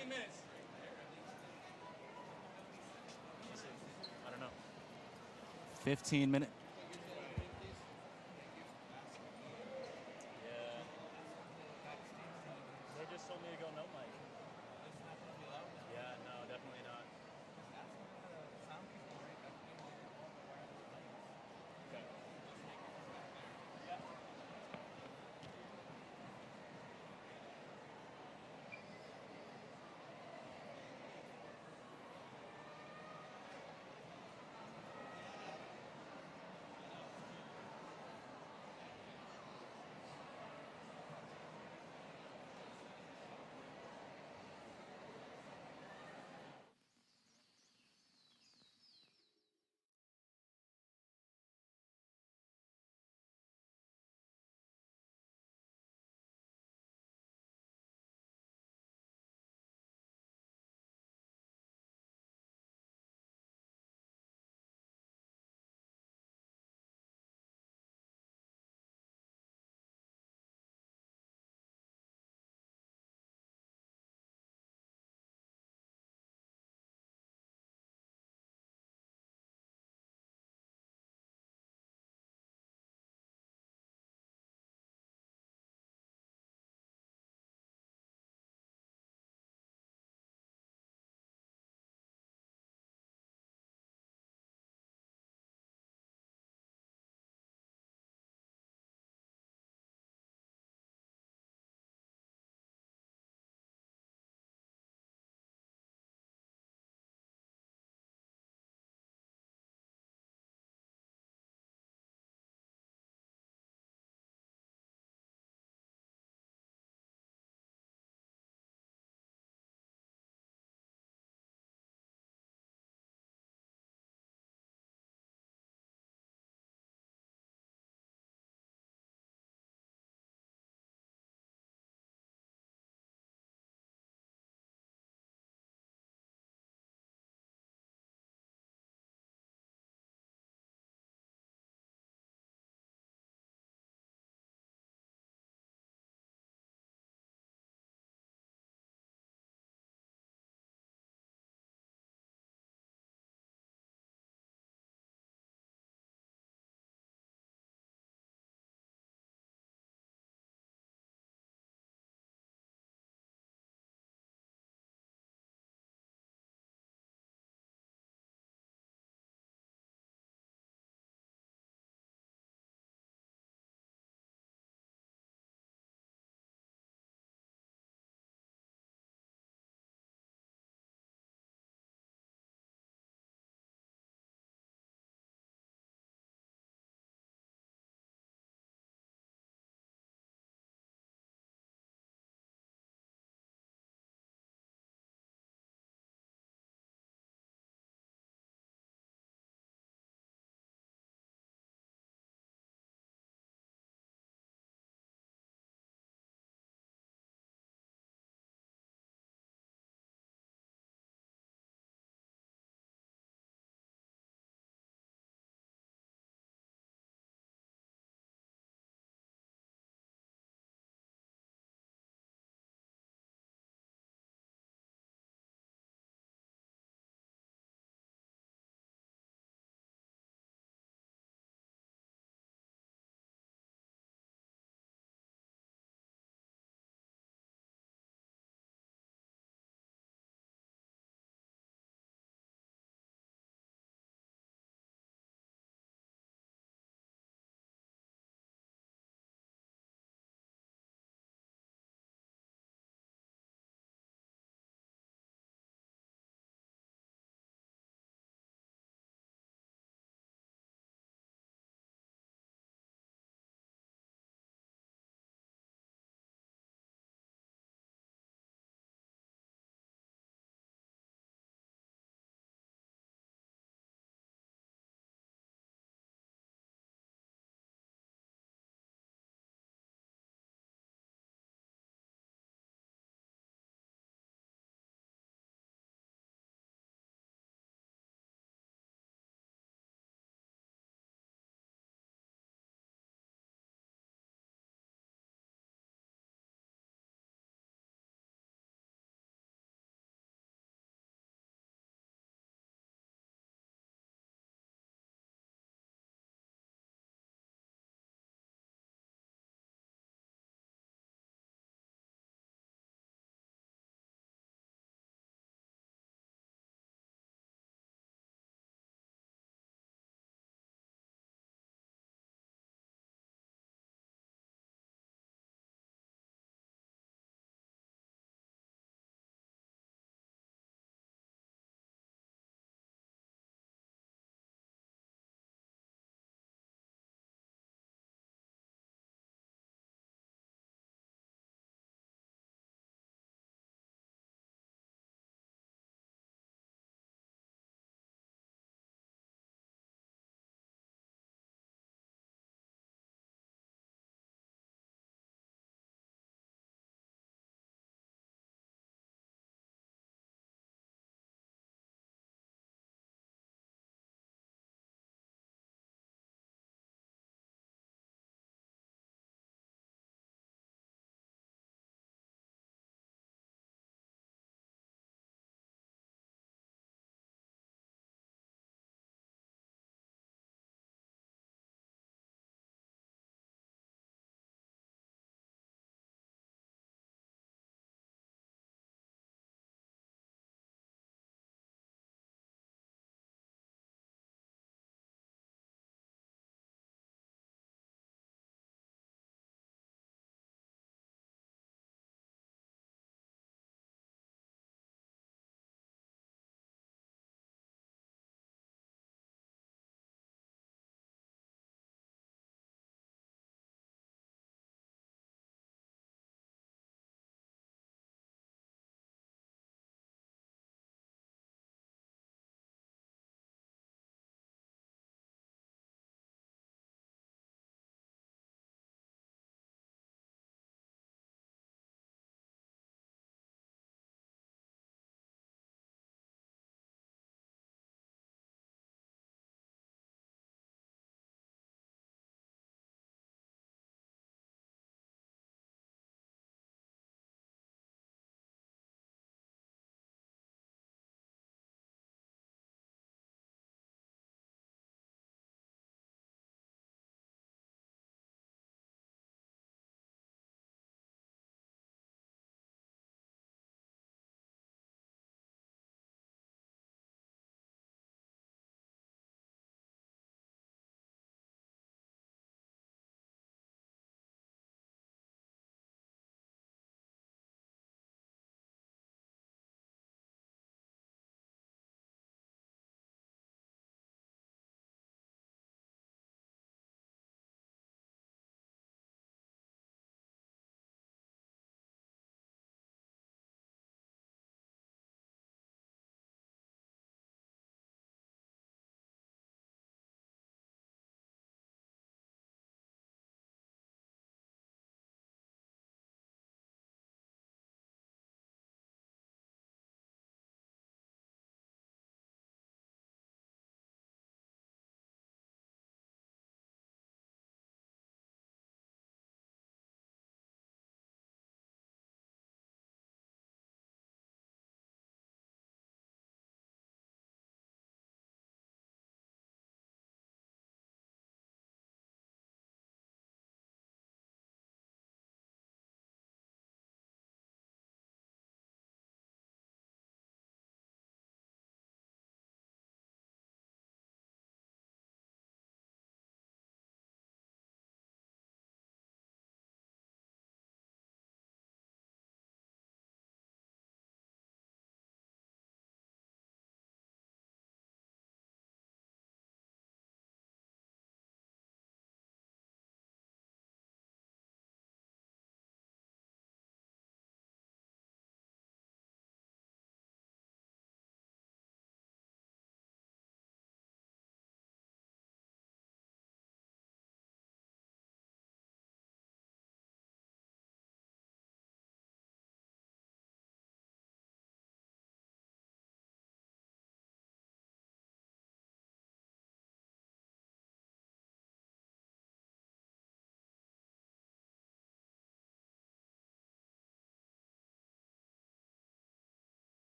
15 minutes. I don't know. 15 minutes. Yeah. They just told me to go no mic. Yeah, no, definitely not. Okay. Yeah.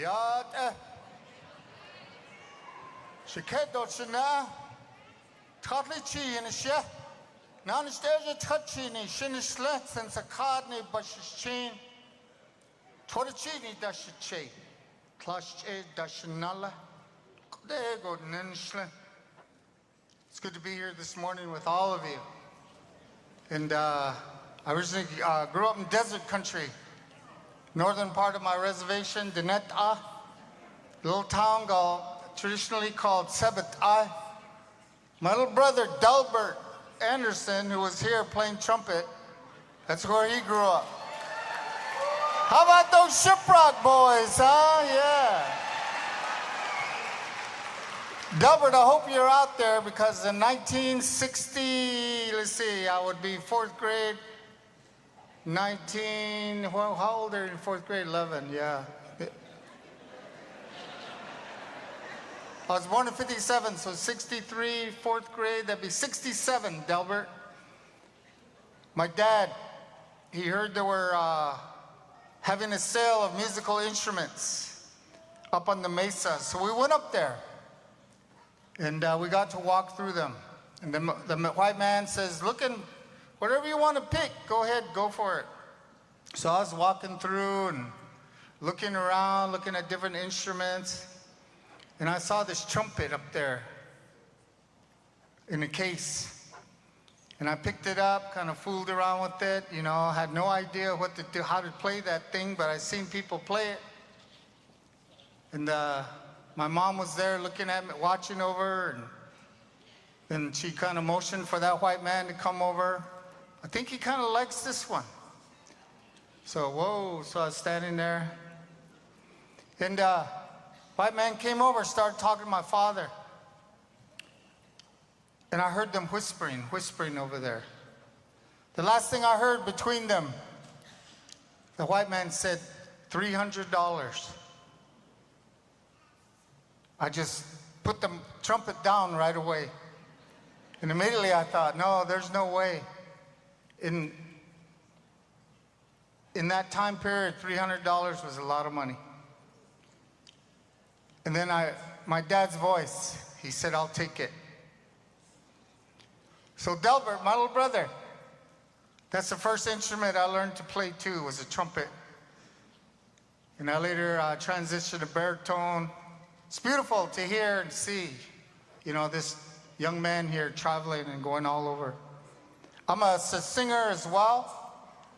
Yat Shikedo Shina Totally Chi in a she. Now there's a touchini, Shinislet, since a cardni, but she's chain. Torchini dash che. Clash dashinala. There you go, Ninshle. It's good to be here this morning with all of you. And I originally grew up in desert country. Northern part of my reservation, Dinet'a, little town traditionally called Sebet'a. My little brother, Delbert Anderson, who was here playing trumpet, that's where he grew up. How about those Shiprock boys, huh? Yeah. Delbert, I hope you're out there because in 1960, let's see, I would be fourth grade. How old are you in fourth grade? 11, yeah. I was born in 57, so 63, fourth grade, that'd be 67, Delbert. My dad, he heard they were having a sale of musical instruments up on the mesa, so we went up there. And we got to walk through them. And the white man says, whatever you want to pick, go ahead, go for it. So I was walking through and looking around, looking at different instruments. And I saw this trumpet up there in a case. And I picked it up, kind of fooled around with it, you know, had no idea what to do, how to play that thing, but I seen people play it. And my mom was there looking at me, watching over, and then she kind of motioned for that white man to come over. I think he kind of likes this one. So, whoa, so I was standing there. And white man came over, started talking to my father. And I heard them whispering over there. The last thing I heard between them, the white man said, $300. I just put the trumpet down right away. And immediately I thought, no, there's no way. In that time period, $300 was a lot of money. And then my dad's voice, he said, I'll take it. So Delbert, my little brother, that's the first instrument I learned to play too, was a trumpet. And I later transitioned to baritone. It's beautiful to hear and see, you know, this young man here traveling and going all over. I'm a singer as well,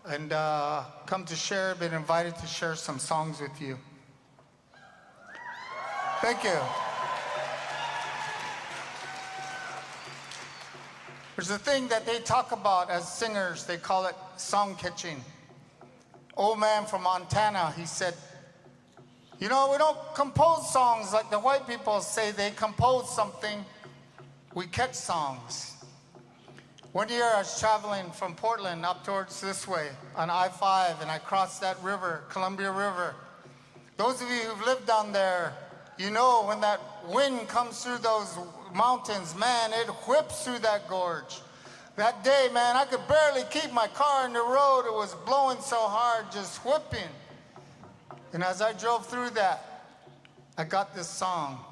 and come to share, been invited to share some songs with you. Thank you. There's a thing that they talk about as singers, they call it song catching. Old man from Montana, he said, you know, we don't compose songs like the white people say they compose something. We catch songs. One year I was traveling from Portland up towards this way on I-5, and I crossed that river, Columbia River. Those of you who've lived down there, you know when that wind comes through those mountains, man, it whips through that gorge. That day, man, I could barely keep my car in the road. It was blowing so hard, just whipping. And as I drove through that, I got this song.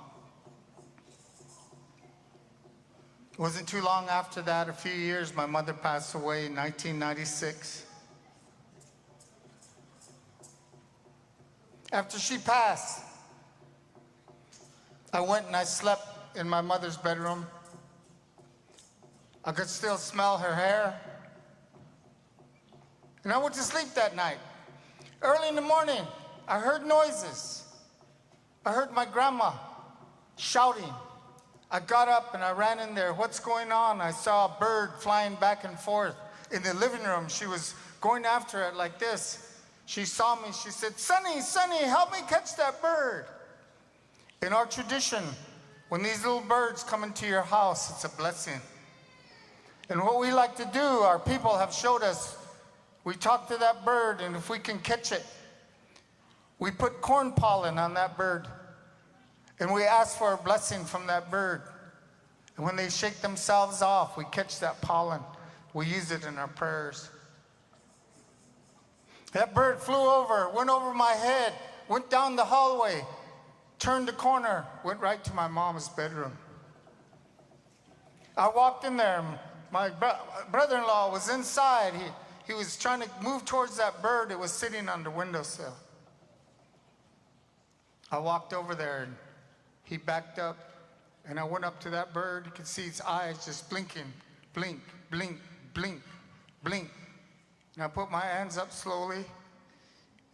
It wasn't too long after that, a few years, my mother passed away in 1996. After she passed, I went and I slept in my mother's bedroom. I could still smell her hair. And I went to sleep that night. Early in the morning, I heard noises. I heard my grandma shouting. I got up and I ran in there. What's going on? I saw a bird flying back and forth in the living room. She was going after it like this. She saw me. She said, Sonny, Sonny, help me catch that bird. In our tradition, when these little birds come into your house, it's a blessing. And what we like to do, our people have showed us, we talk to that bird, and if we can catch it, we put corn pollen on that bird, and we ask for a blessing from that bird. And when they shake themselves off, we catch that pollen. We use it in our prayers. That bird flew over, went over my head. went down the hallway, turned the corner, went right to my mom's bedroom. I walked in there. My brother-in-law was inside. He was trying to move towards that bird that was sitting on the windowsill. I walked over there, and he backed up, and I went up to that bird. You could see its eyes just blinking, blink, blink, blink, blink. And I put my hands up slowly,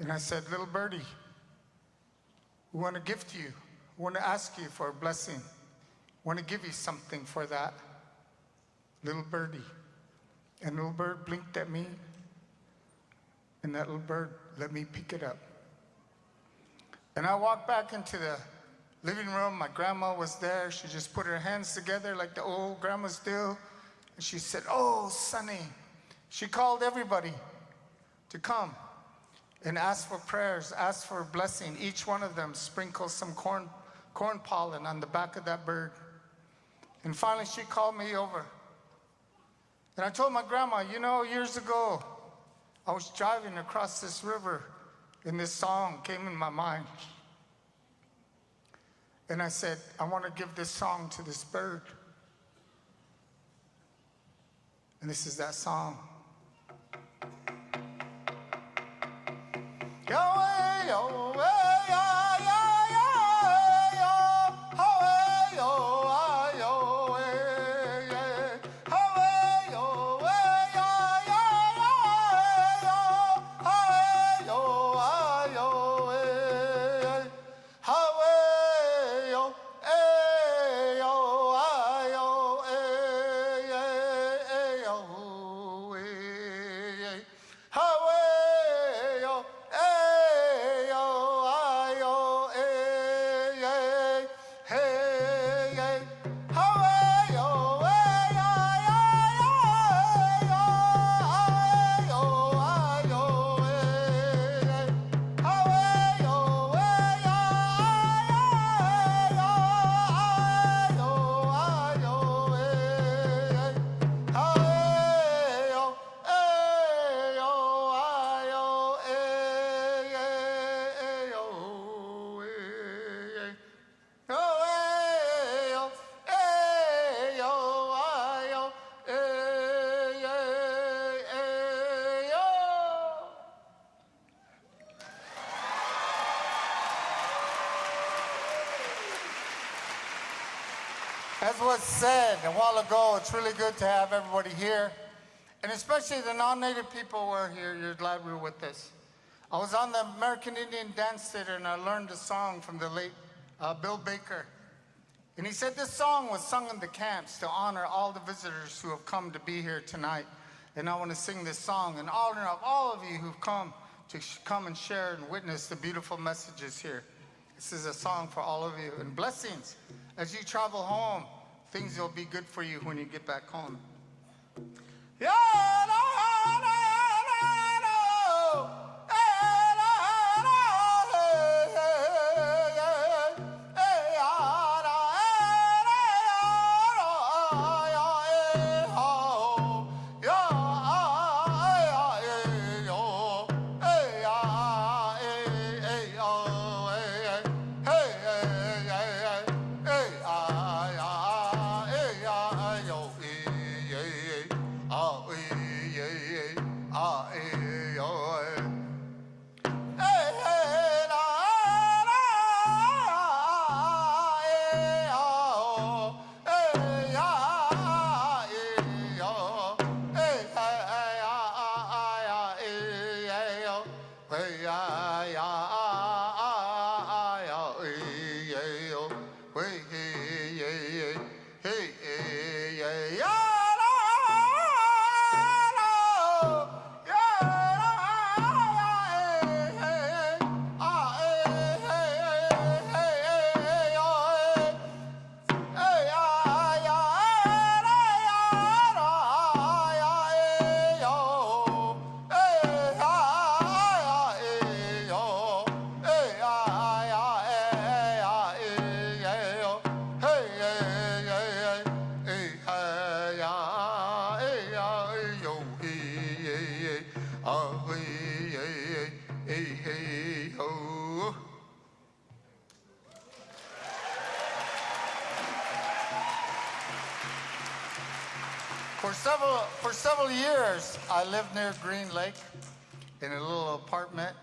and I said, little birdie, we want to gift you. We want to ask you for a blessing. We want to give you something for that. Little birdie. And little bird blinked at me, and that little bird let me pick it up. And I walked back into the living room. My grandma was there. She just put her hands together like the old grandmas do. And she said, oh, Sonny. She called everybody to come and ask for prayers, ask for a blessing. Each one of them sprinkled some corn pollen on the back of that bird. And finally, she called me over. And I told my grandma, you know, years ago, I was driving across this river, and this song came in my mind. And I said, I want to give this song to this bird. And this is that song. Yahweh, Yahweh, Yah, Yah, Yah, Yah, Yahweh, Yahweh, Yahweh, Yahweh, Yahweh, Yah, Yah, Yah, Yahweh, Yahweh, Yahweh, Yahweh, As was said a while ago, it's really good to have everybody here, and especially the non-native people who are here. You're glad we were with us. I was on the American Indian Dance Theater, and I learned a song from the late Bill Baker. And he said this song was sung in the camps to honor all the visitors who have come to be here tonight. And I want to sing this song in honor of all of you who've come to come and share and witness the beautiful messages here. This is a song for all of you. And blessings. As you travel home, things will be good for you when you get back home. Yeah, hey, hey, ho. several years, I lived near Green Lake in a little apartment,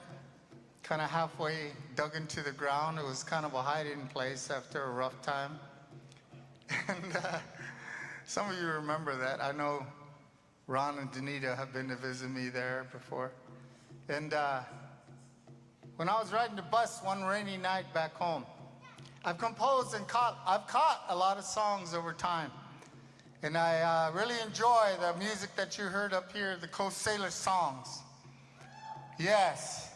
kind of halfway dug into the ground. It was kind of a hiding place after a rough time. And some of you remember that. I know Ron and Danita have been to visit me there before. And when I was riding the bus one rainy night back home, I've composed and I've caught a lot of songs over time. And I really enjoy the music that you heard up here, the Coast Salish songs. Yes.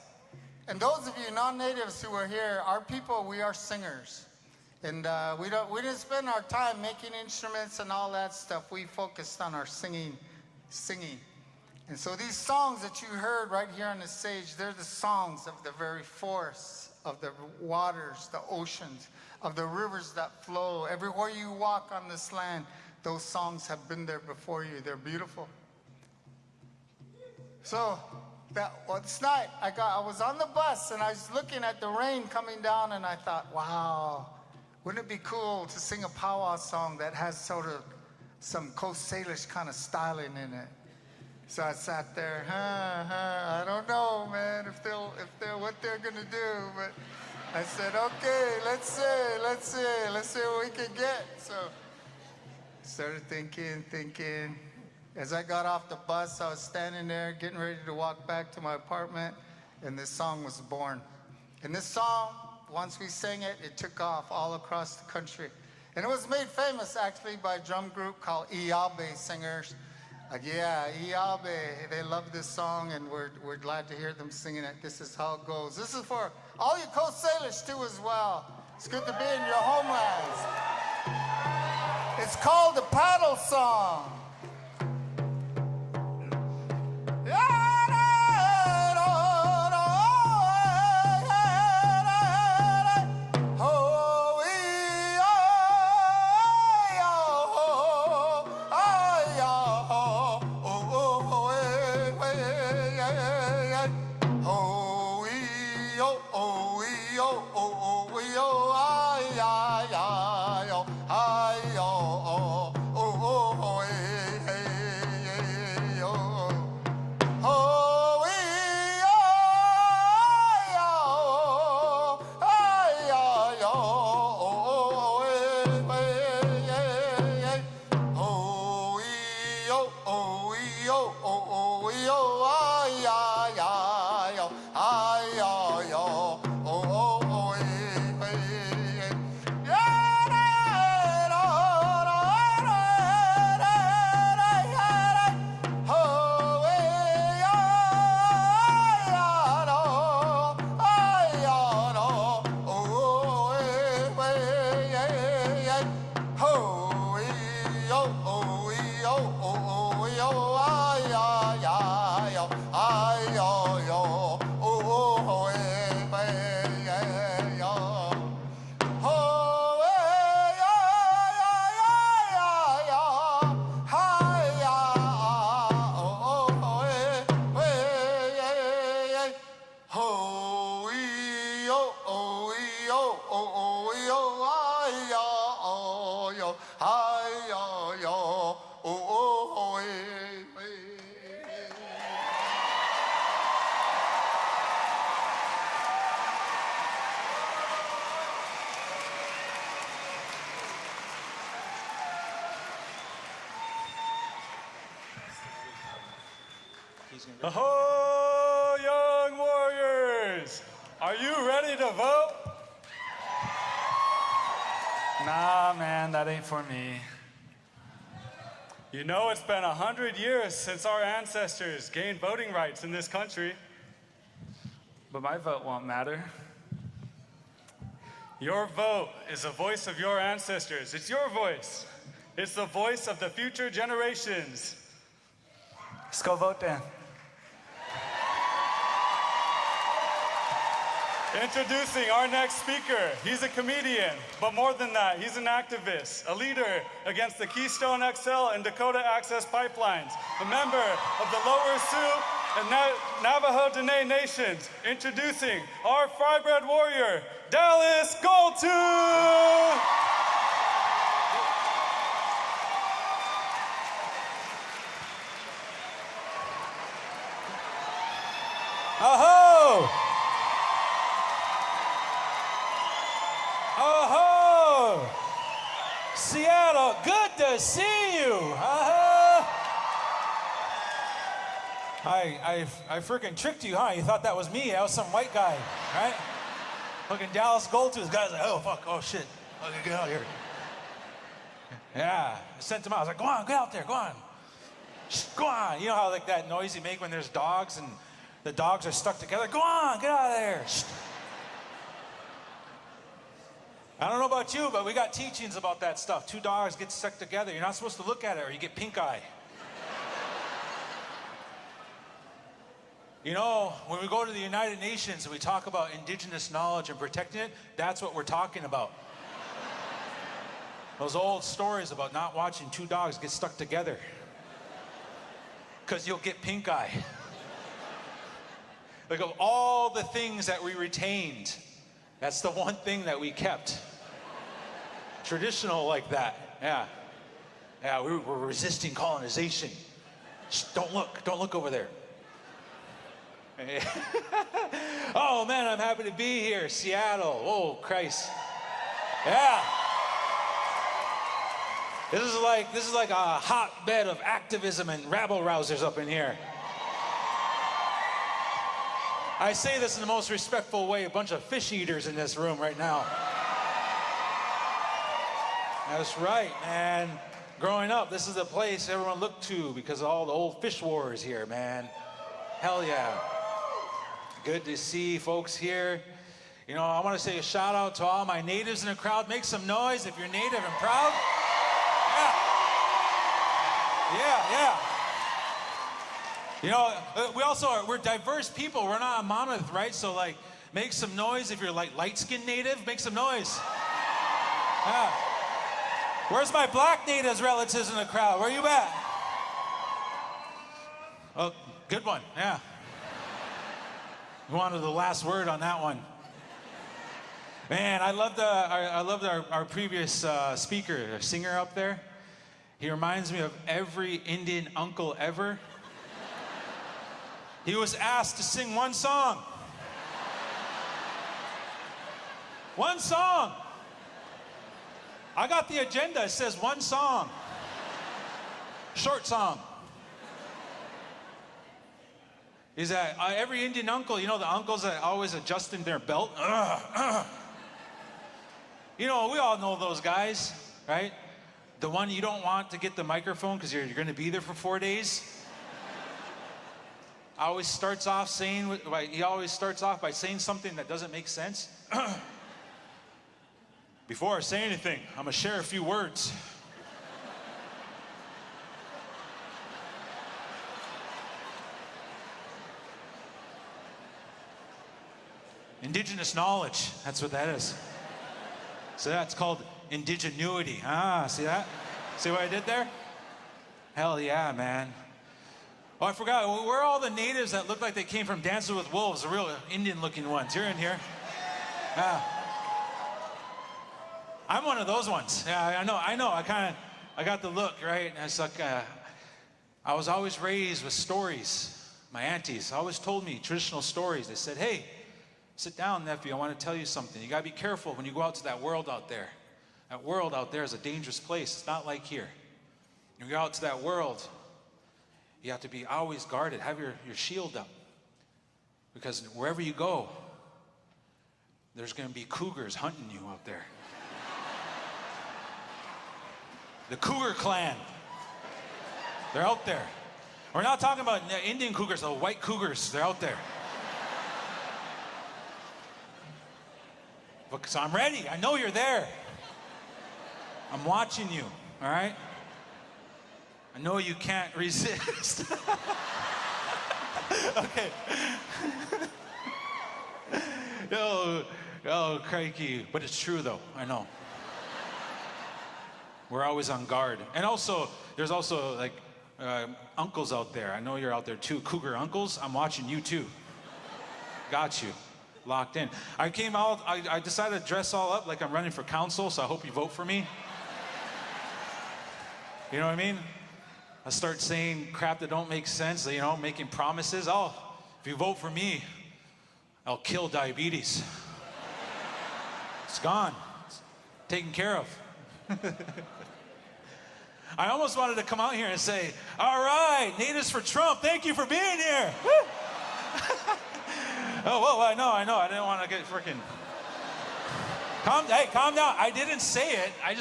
And those of you non-natives who are here, our people, we are singers. And we didn't spend our time making instruments and all that stuff. We focused on our singing. And so these songs that you heard right here on the stage, they're the songs of the very forests, of the waters, the oceans, of the rivers that flow. Everywhere you walk on this land, those songs have been there before you. They're beautiful. So this night, I was on the bus and I was looking at the rain coming down and I thought, wow, wouldn't it be cool to sing a powwow song that has sort of some Coast Salish kind of styling in it? So I sat there, I don't know, man, if they're what they're gonna do, but I said, okay, let's see what we can get. So I started thinking. As I got off the bus, I was standing there getting ready to walk back to my apartment, and this song was born. And this song, once we sang it, it took off all across the country. And it was made famous, actually, by a drum group called Iyabe Singers. Yeah, Iyabe, they love this song, and we're glad to hear them singing it. This is how it goes. This is for all you Coast Salish, too, as well. It's good to be in your homelands. It's called the Paddle Song. Ahoy, young warriors! Are you ready to vote? Nah, man, that ain't for me. You know, it's been 100 years since our ancestors gained voting rights in this country. But my vote won't matter. Your vote is the voice of your ancestors. It's your voice. It's the voice of the future generations. Let's go vote then. Introducing our next speaker. He's a comedian, but more than that, he's an activist, a leader against the Keystone XL and Dakota Access Pipelines, a member of the Lower Sioux and Navajo Dene Nations. Introducing our fry-bread warrior, Dallas GoldTooth! Oh-ho! Oh-ho! Seattle, good to see you. I freaking tricked you, huh? You thought that was me. I was some white guy, right? Fucking Dallas GoldTooth. Guys like, oh, fuck, oh, shit. Okay, get out of here. Yeah, I sent him out. I was like, go on, get out there, go on. Shh, go on. You know how like that noise you make when there's dogs and the dogs are stuck together? Go on, get out of there. Shh. I don't know about you, but we got teachings about that stuff. Two dogs get stuck together. You're not supposed to look at it or you get pink eye. You know, when we go to the United Nations and we talk about indigenous knowledge and protecting it, that's what we're talking about. Those old stories about not watching two dogs get stuck together. Because you'll get pink eye. Like of all the things that we retained, that's the one thing that we kept. Traditional like that, yeah. Yeah, we're resisting colonization. Shh, don't look over there. Oh man, I'm happy to be here, Seattle. Oh Christ. Yeah. This is like a hotbed of activism and rabble-rousers up in here. I say this in the most respectful way, a bunch of fish eaters in this room right now. That's right, man. Growing up, this is the place everyone looked to because of all the old fish wars here, man. Hell yeah. Good to see folks here. You know, I want to say a shout out to all my natives in the crowd. Make some noise if you're native and proud. Yeah. You know, we're diverse people. We're not a monolith, right? So like, make some noise if you're like light-skinned native. Make some noise. Yeah. Where's my black natives relatives in the crowd? Where you at? Oh, good one. Yeah. You wanted the last word on that one. Man, I loved our previous speaker, our singer up there. He reminds me of every Indian uncle ever. He was asked to sing one song. One song. I got the agenda. It says one song. Short song. Is that every Indian uncle, you know, the uncles that always adjusting their belt? You know, we all know those guys, right? The one you don't want to get the microphone because you're going to be there for 4 days. He always starts off by saying something that doesn't make sense. Before I say anything, I'm going to share a few words. Indigenous knowledge, that's what that is. So that's called indigenuity. Ah, see that? See what I did there? Hell yeah, man. Oh, I forgot. Where are all the natives that look like they came from Dancing with Wolves, the real Indian-looking ones? You're in here. I'm one of those ones. Yeah, I know. I got the look, right? And it's like, I was always raised with stories. My aunties always told me traditional stories. They said, hey, sit down, nephew. I want to tell you something. You got to be careful when you go out to that world out there. That world out there is a dangerous place. It's not like here. When you go out to that world, you have to be always guarded. Have your shield up. Because wherever you go, there's going to be cougars hunting you out there. The Cougar clan. They're out there. We're not talking about Indian cougars, the white cougars. They're out there. So I'm ready. I know you're there. I'm watching you, all right? I know you can't resist. Okay. Oh, crikey. But it's true, though. I know. We're always on guard. And also, there's also, like, uncles out there. I know you're out there, too. Cougar uncles, I'm watching you, too. Got you. Locked in. I came out, I decided to dress all up like I'm running for council, so I hope you vote for me. You know what I mean? I start saying crap that don't make sense, you know, making promises. Oh, if you vote for me, I'll kill diabetes. It's gone. It's taken care of. I almost wanted to come out here and say, all right, natives for Trump, thank you for being here. Oh, whoa, I know. I didn't want to get freaking... Calm down. I didn't say it. I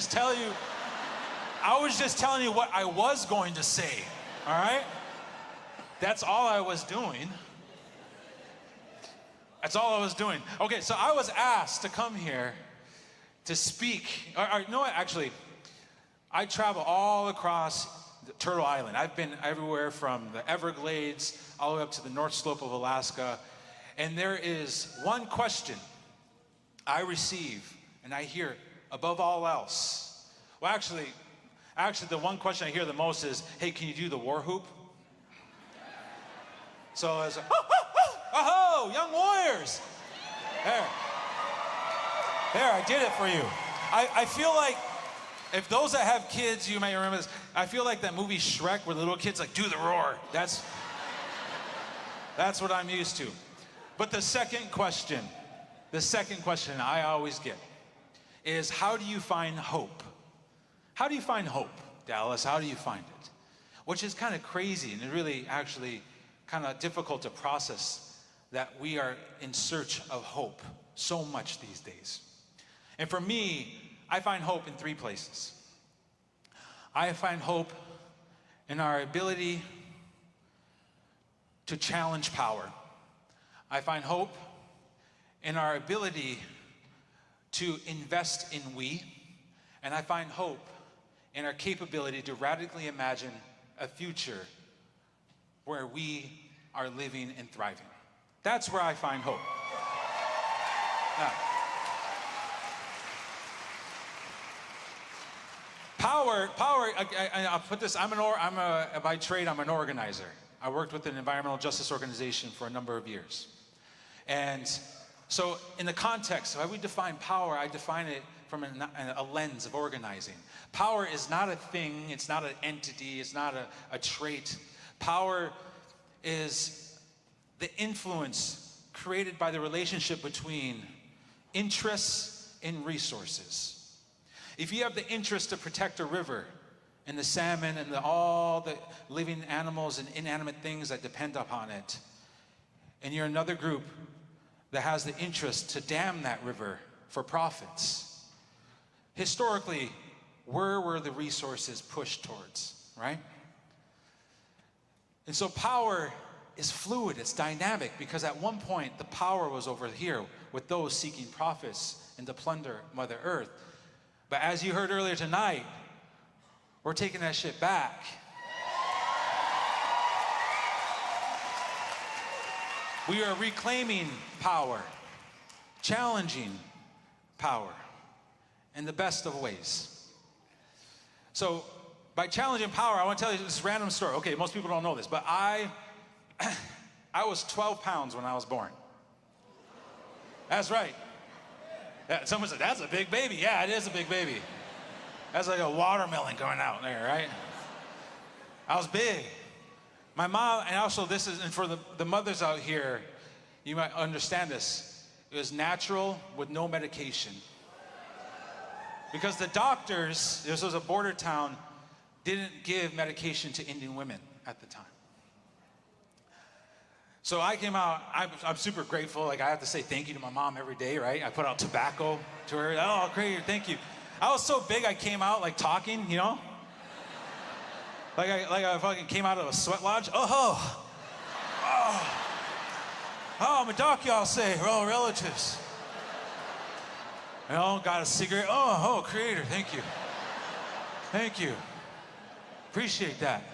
was just telling you what I was going to say, all right? That's all I was doing. That's all I was doing. Okay, so I was asked to come here to speak. Or, you know what, actually, I travel all across Turtle Island. I've been everywhere from the Everglades all the way up to the North Slope of Alaska. And there is one question I receive and I hear above all else. Well, actually, the one question I hear the most is, hey, can you do the war whoop? So I was like, oh, young warriors. There, I did it for you. I feel like, if those that have kids, you may remember this, I feel like that movie Shrek where the little kids like, do the roar. That's what I'm used to. But the second question I always get is, how do you find hope? How do you find hope, Dallas? How do you find it? Which is kind of crazy and really actually kind of difficult to process that we are in search of hope so much these days. And for me, I find hope in 3 places. I find hope in our ability to challenge power. I find hope in our ability to invest in we, and I find hope in our capability to radically imagine a future where we are living and thriving. That's where I find hope. Now, power. I'll put this. By trade, I'm an organizer. I worked with an environmental justice organization for a number of years. And so in the context of how we define power, I define it from a lens of organizing. Power is not a thing, it's not an entity, it's not a trait. Power is the influence created by the relationship between interests and resources. If you have the interest to protect a river and the salmon and all the living animals and inanimate things that depend upon it, and you're another group that has the interest to dam that river for profits, historically, where were the resources pushed towards, right? And so power is fluid, it's dynamic, because at one point the power was over here with those seeking profits and to plunder Mother Earth. But as you heard earlier tonight, we're taking that shit back. We are reclaiming power, challenging power in the best of ways. So by challenging power, I want to tell you this random story. Okay, most people don't know this, but I was 12 pounds when I was born. That's right. Yeah, someone said, that's a big baby. Yeah, it is a big baby. That's like a watermelon going out there, right? I was big. My mom, and also this is, and for the mothers out here, you might understand this. It was natural with no medication. Because the doctors, this was a border town, didn't give medication to Indian women at the time. So I came out, I'm super grateful. Like, I have to say thank you to my mom every day, right? I put out tobacco to her. Oh, great, thank you. I was so big, I came out like talking, you know? Like I fucking came out of a sweat lodge. Oh, I'm a doc, y'all say. We're all relatives. You know, got a cigarette. Oh, creator, thank you. Thank you. Appreciate that.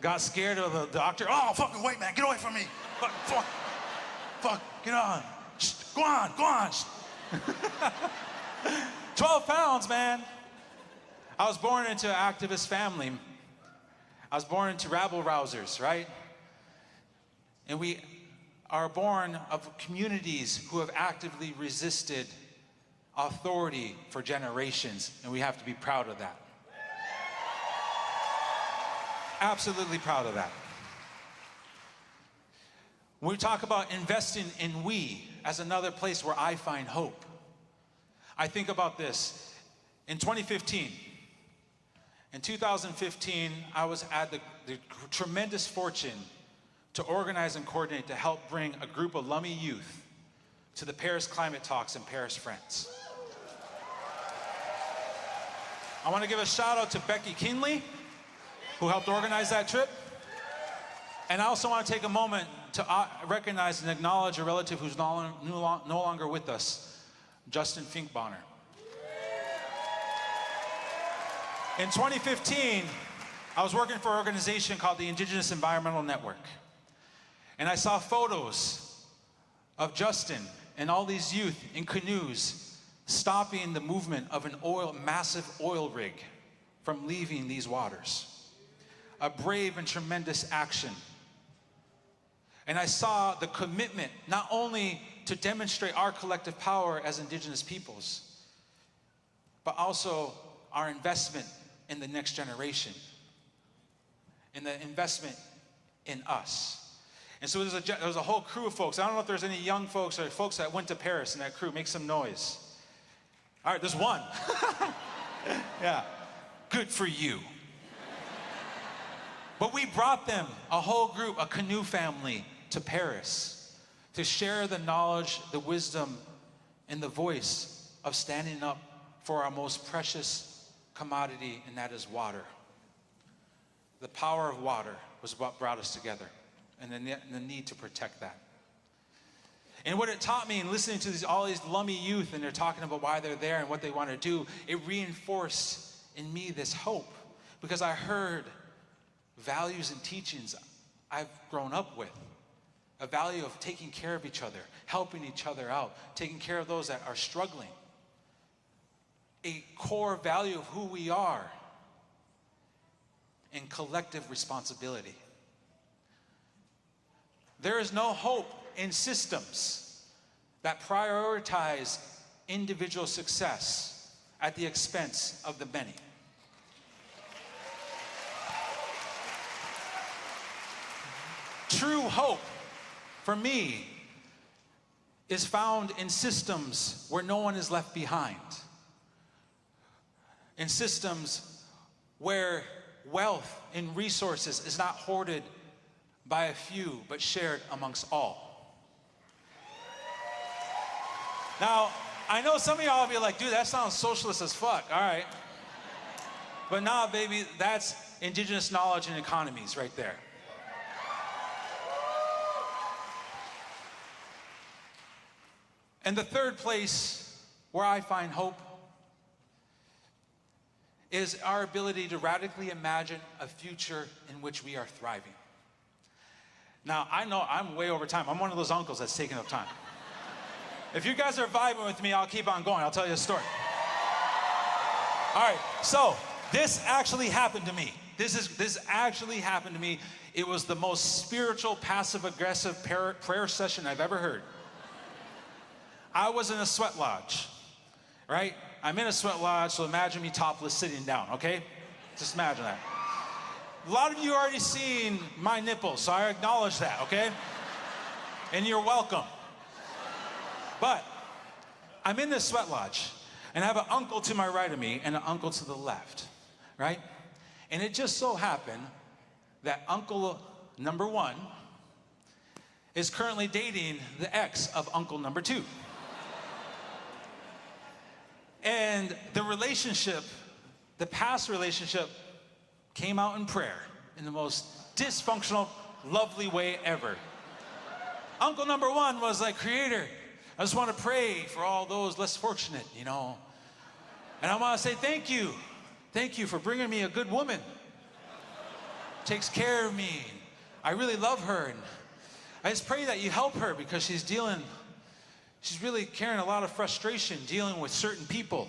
Got scared of the doctor. Oh, fucking wait, man, get away from me. Fuck, get on. Shh, go on. 12 pounds, man. I was born into an activist family. I was born into rabble-rousers, right? And we are born of communities who have actively resisted authority for generations, and we have to be proud of that. Absolutely proud of that. When we talk about investing in we as another place where I find hope, I think about this. In 2015, I was at the tremendous fortune to organize and coordinate to help bring a group of Lummi youth to the Paris Climate Talks in Paris, France. I want to give a shout out to Becky Kinley, who helped organize that trip. And I also want to take a moment to recognize and acknowledge a relative who's no longer with us, Justin Finkbonner. In 2015, I was working for an organization called the Indigenous Environmental Network. And I saw photos of Justin and all these youth in canoes stopping the movement of a massive oil rig from leaving these waters. A brave and tremendous action. And I saw the commitment not only to demonstrate our collective power as Indigenous peoples, but also our investment in the next generation, and the investment in us. And so there was a whole crew of folks. I don't know if there's any young folks or folks that went to Paris in that crew. Make some noise. All right, there's one. Yeah, good for you. But we brought them, a whole group, a canoe family, to Paris to share the knowledge, the wisdom, and the voice of standing up for our most precious commodity, and that is water. The power of water was what brought us together, and the need to protect that. And what it taught me in listening to all these Lummi youth, and they're talking about why they're there and what they want to do, it reinforced in me this hope, because I heard values and teachings I've grown up with. A value of taking care of each other, helping each other out, taking care of those that are struggling. A core value of who we are, and collective responsibility. There is no hope in systems that prioritize individual success at the expense of the many. True hope, for me, is found in systems where no one is left behind. In systems where wealth and resources is not hoarded by a few, but shared amongst all. Now, I know some of y'all will be like, dude, that sounds socialist as fuck. All right. But nah, baby, that's indigenous knowledge and economies right there. And the third place where I find hope is our ability to radically imagine a future in which we are thriving. Now, I know I'm way over time. I'm one of those uncles that's taking up time. If you guys are vibing with me, I'll keep on going. I'll tell you a story. All right, so this actually happened to me. This actually happened to me. It was the most spiritual, passive-aggressive prayer session I've ever heard. I was in a sweat lodge, right? I'm in a sweat lodge, so imagine me topless sitting down, okay? Just imagine that. A lot of you already seen my nipples, so I acknowledge that, okay? And you're welcome. But I'm in this sweat lodge, and I have an uncle to my right of me and an uncle to the left, right? And it just so happened that uncle number one is currently dating the ex of uncle number two. And the relationship, the past relationship, came out in prayer in the most dysfunctional, lovely way ever. Uncle number one was like, Creator, I just want to pray for all those less fortunate, you know. And I want to say thank you. Thank you for bringing me a good woman. Takes care of me. I really love her. And I just pray that you help her because she's really carrying a lot of frustration dealing with certain people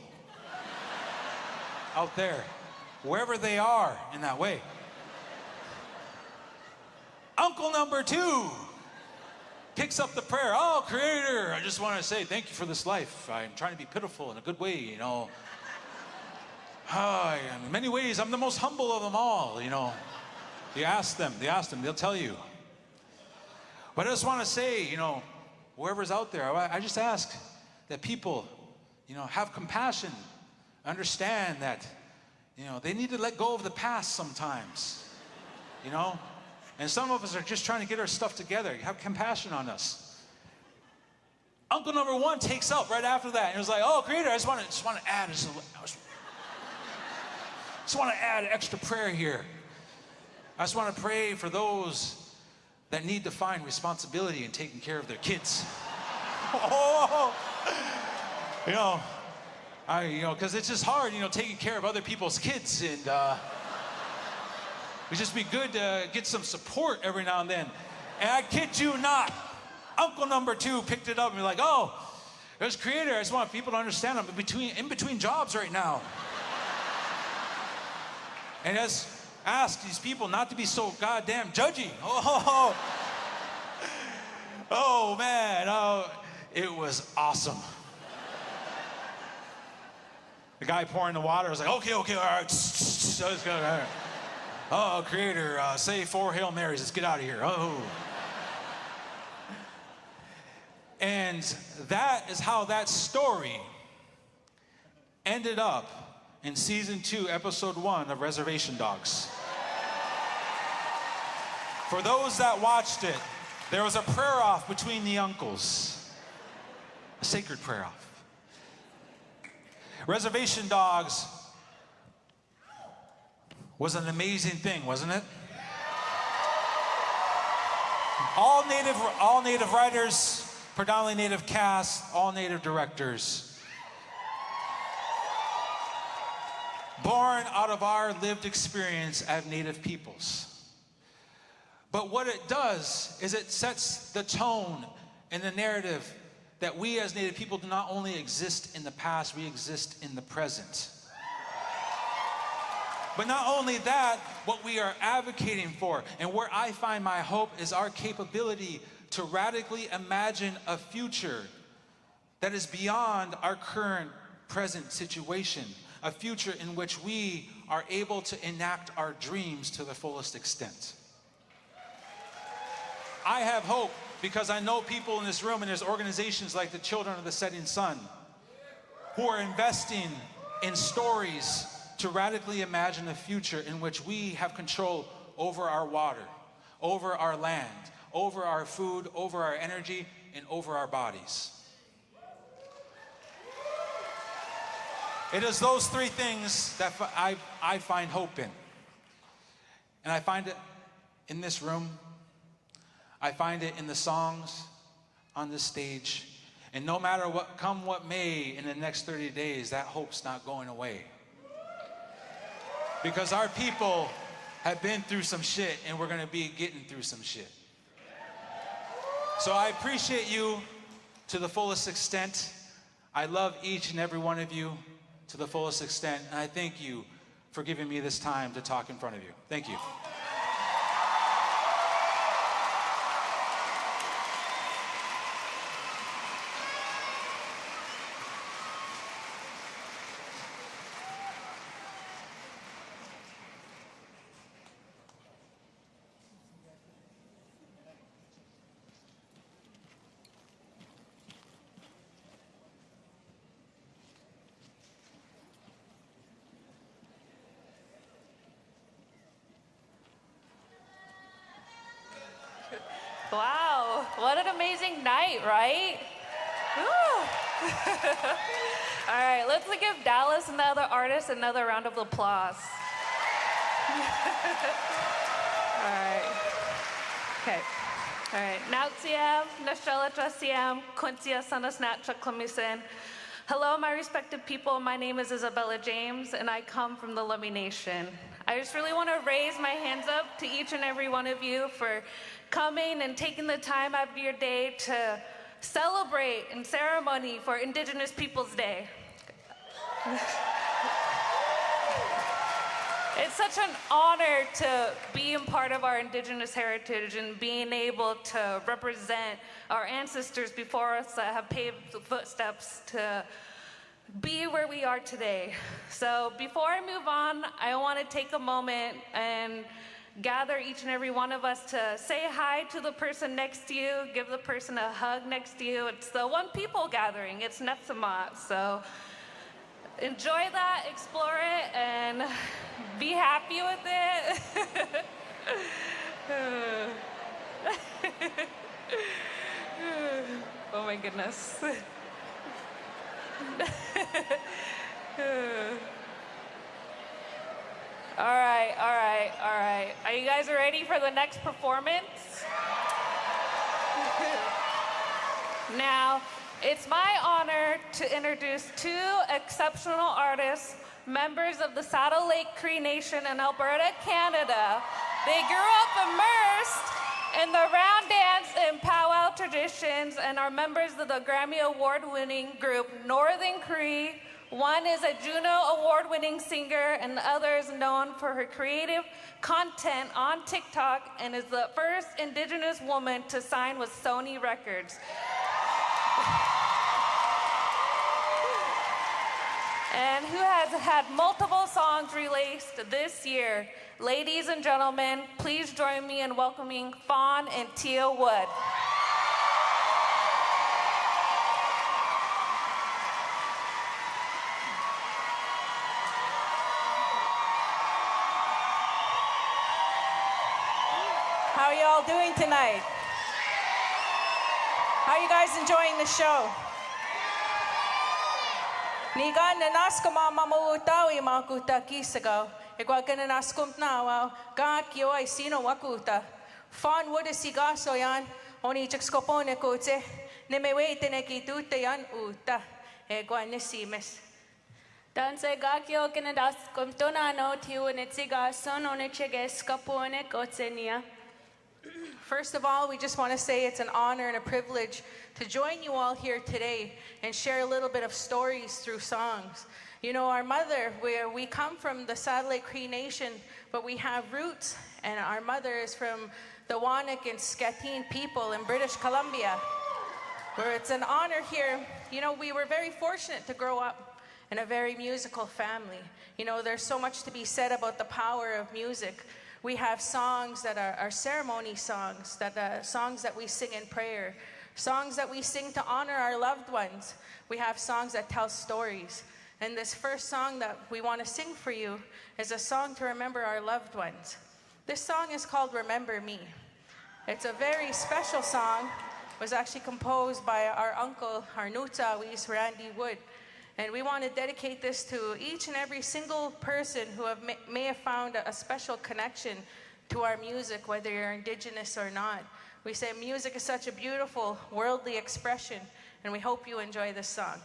out there, wherever they are in that way. Uncle number two picks up the prayer. Oh, Creator, I just want to say thank you for this life. I'm trying to be pitiful in a good way, you know. In many ways, I'm the most humble of them all, you know. You ask them, they'll tell you. But I just want to say, you know, whoever's out there, I just ask that people, you know, have compassion, understand that, you know, they need to let go of the past sometimes, you know? And some of us are just trying to get our stuff together. Have compassion on us. Uncle number one takes up right after that. And he was like, oh, Creator, I just want to add, just want to add an extra prayer here. I just want to pray for those that need to find responsibility in taking care of their kids. Oh, you know, because it's just hard, you know, taking care of other people's kids, and it'd just be good to get some support every now and then. And I kid you not, Uncle number two picked it up and be like, oh, there's Creator. I just want people to understand I'm in between jobs right now. And just ask these people not to be so goddamn judgy. Oh man, it was awesome. The guy pouring the water was like, okay, all right. So it's good, all right. Oh, Creator, say 4 Hail Marys. Let's get out of here. Oh. And that is how that story ended up in season 2, episode 1 of Reservation Dogs. For those that watched it, there was a prayer-off between the uncles. A sacred prayer-off. Reservation Dogs was an amazing thing, wasn't it? All native writers, predominantly native cast, all native directors. Born out of our lived experience as native peoples. But what it does is it sets the tone and the narrative that we as native people do not only exist in the past, we exist in the present. But not only that, what we are advocating for, and where I find my hope, is our capability to radically imagine a future that is beyond our current present situation, a future in which we are able to enact our dreams to the fullest extent. I have hope because I know people in this room, and there's organizations like the Children of the Setting Sun who are investing in stories to radically imagine a future in which we have control over our water, over our land, over our food, over our energy, and over our bodies. It is those 3 things that I find hope in. And I find it in this room. I find it in the songs on this stage. And no matter what may in the next 30 days, that hope's not going away. Because our people have been through some shit, and we're going to be getting through some shit. So I appreciate you to the fullest extent. I love each and every one of you to the fullest extent, and I thank you for giving me this time to talk in front of you. Thank you. Wow, what an amazing night, right? All right, let's give Dallas and the other artists another round of applause. All right. Okay. All right. Nautsiam, Nashalachasiam, Quintia Sanasnat Chaklamisen. Hello, my respected people. My name is Isabella James, and I come from the Lummi Nation. I just really want to raise my hands up to each and every one of you for coming and taking the time out of your day to celebrate and ceremony for Indigenous Peoples Day. It's such an honor to be a part of our Indigenous heritage and being able to represent our ancestors before us that have paved the footsteps to be where we are today. So before I move on, I want to take a moment and gather each and every one of us to say hi to the person next to you, give the person a hug next to you. It's the One People gathering. It's Netse Mot. So enjoy that, explore it, and be happy with it. Oh my goodness. All right. Are you guys ready for the next performance? Now, it's my honor to introduce two exceptional artists, members of the Saddle Lake Cree Nation in Alberta, Canada. They grew up immersed in the round dance and powwow traditions and are members of the Grammy Award-winning group Northern Cree. One is a Juno Award-winning singer, and the other is known for her creative content on TikTok and is the first Indigenous woman to sign with Sony Records. And who has had multiple songs released this year. Ladies and gentlemen, please join me in welcoming Fawn and T-Bone. How are y'all doing tonight? How are you guys enjoying the show? Niga nanaska mama utawi makuta kisagao. Igwa gananaskum na wow. Ga kyo ay sino wakuta. Fawn Wood sigaso yan. Oni chakskopone kote. Nemewete nekitute yan uta. Igwa nesimes. Danse gakyo gananaskum tonano tiu netsigaso no nechegeskapone kotsenia. First of all, we just want to say it's an honor and a privilege to join you all here today and share a little bit of stories through songs. You know, our mother, we come from the Saddle Lake Cree Nation, but we have roots, and our mother is from the Wanik and Skatine people in British Columbia, where it's an honor here. You know, we were very fortunate to grow up in a very musical family. You know, there's so much to be said about the power of music. We have songs that are ceremony songs, songs that we sing in prayer, songs that we sing to honor our loved ones. We have songs that tell stories. And this first song that we want to sing for you is a song to remember our loved ones. This song is called Remember Me. It's a very special song. It was actually composed by our uncle, our Nutawis, Randy Wood. And we want to dedicate this to each and every single person who may have found a special connection to our music, whether you're Indigenous or not. We say music is such a beautiful, worldly expression, and we hope you enjoy this song.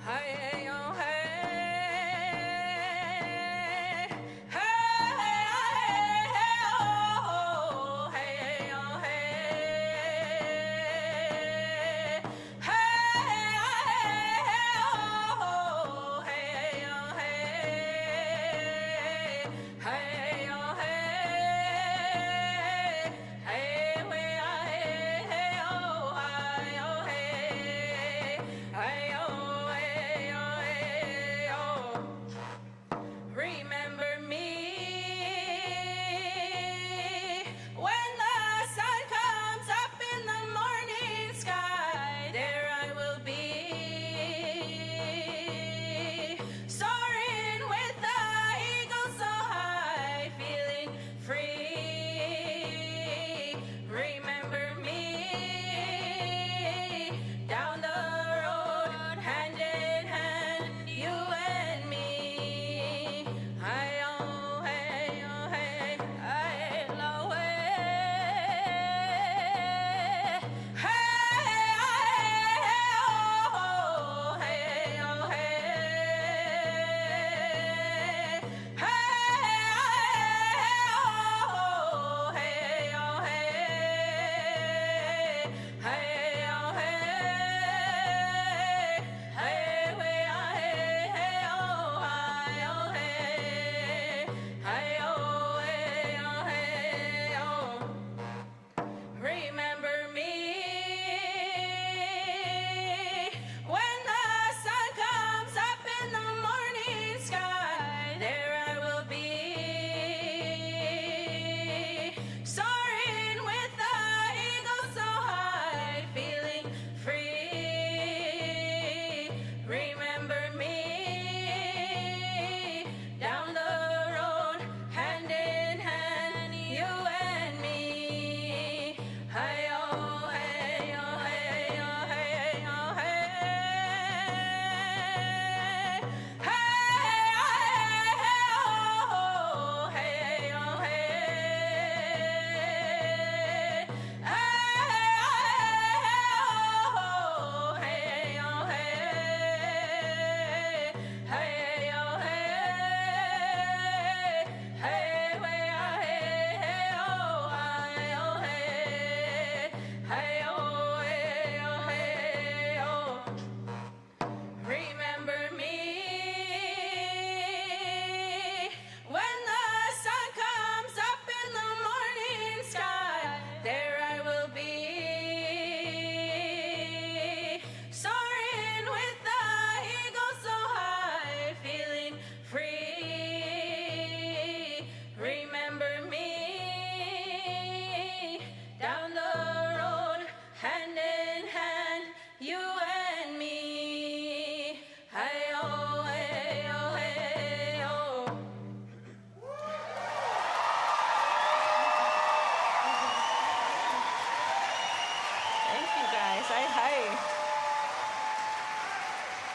Hey,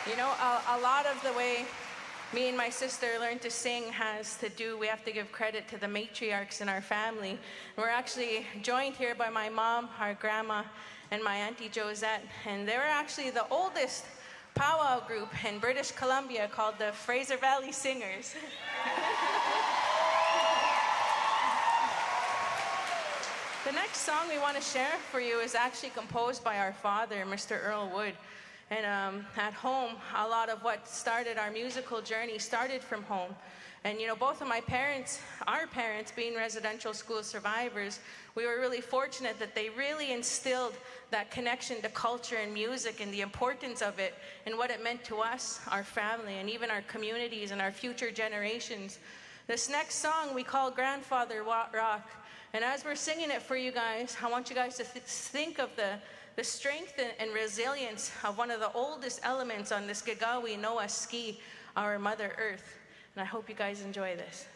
You know, a lot of the way me and my sister learned to sing has to do, we have to give credit to the matriarchs in our family. We're actually joined here by my mom, our grandma, and my auntie Josette, and they were actually the oldest powwow group in British Columbia called the Fraser Valley Singers. The next song we want to share for you is actually composed by our father, Mr. Earl Wood. And at home, a lot of what started our musical journey started from home. And you know, both of my parents, our parents being residential school survivors, we were really fortunate that they really instilled that connection to culture and music and the importance of it and what it meant to us, our family, and even our communities and our future generations. This next song we call Grandfather Rock. And as we're singing it for you guys, I want you guys to think of the strength and resilience of one of the oldest elements on this Gagawi Noah ski, our Mother Earth. And I hope you guys enjoy this.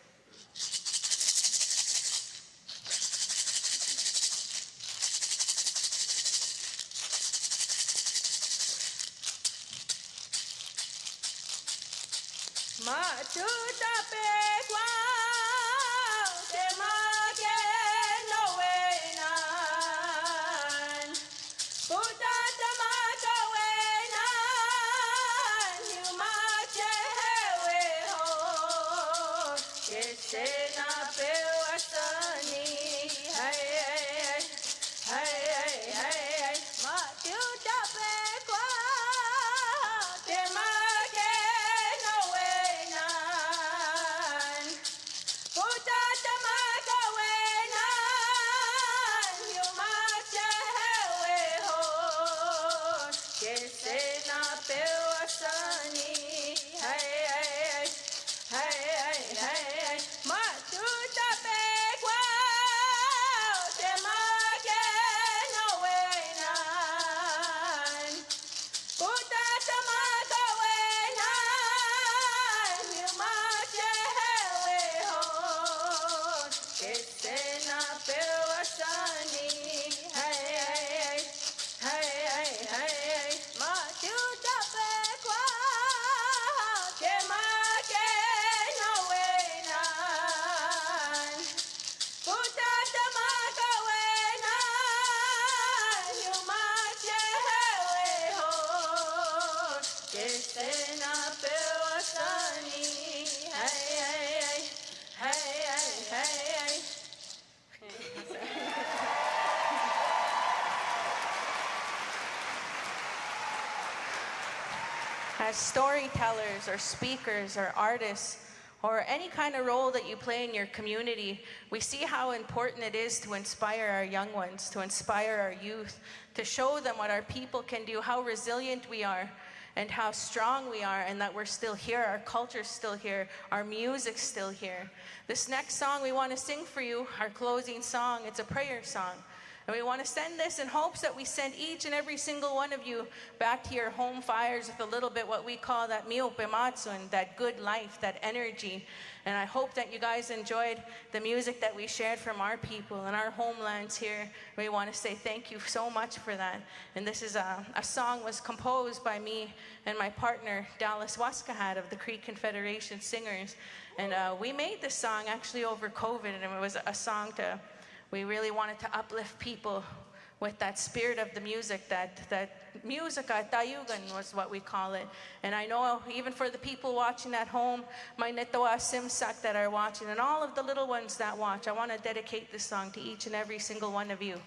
As storytellers or speakers or artists or any kind of role that you play in your community, we see how important it is to inspire our young ones, to inspire our youth, to show them what our people can do, how resilient we are, and how strong we are, and that we're still here, our culture's still here, our music's still here. This next song we want to sing for you, our closing song, it's a prayer song. And we want to send this in hopes that we send each and every single one of you back to your home fires with a little bit what we call that miupematsun, that good life, that energy. And I hope that you guys enjoyed the music that we shared from our people and our homelands here. We want to say thank you so much for that. And this is a song was composed by me and my partner, Dallas Waskahat of the Cree Confederation Singers. And we made this song actually over COVID, and it was a song we really wanted to uplift people with that spirit of the music, that musika tayugan was what we call it. And I know even for the people watching at home, my netoa simsak that are watching, and all of the little ones that watch, I want to dedicate this song to each and every single one of you.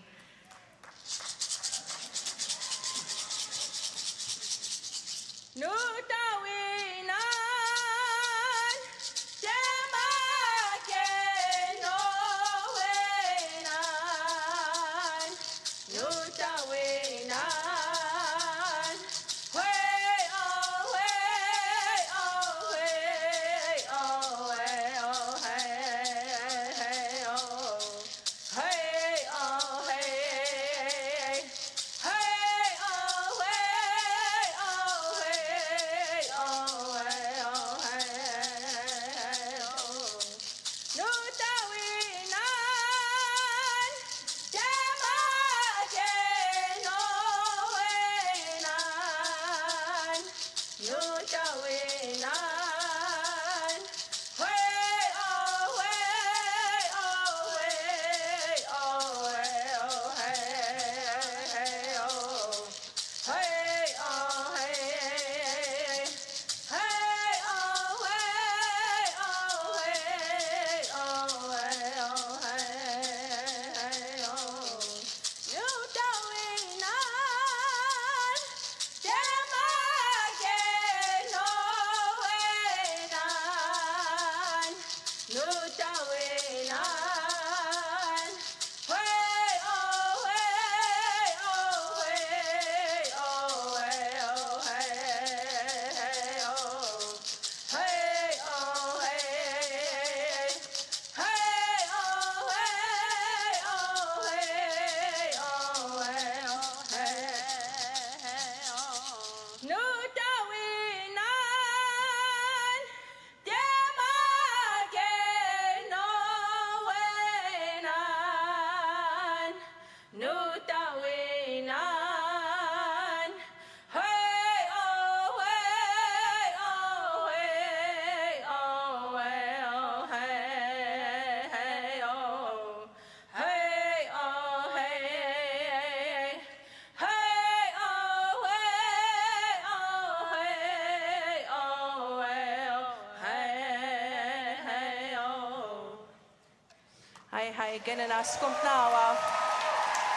Mai Ginana Skumpnawa,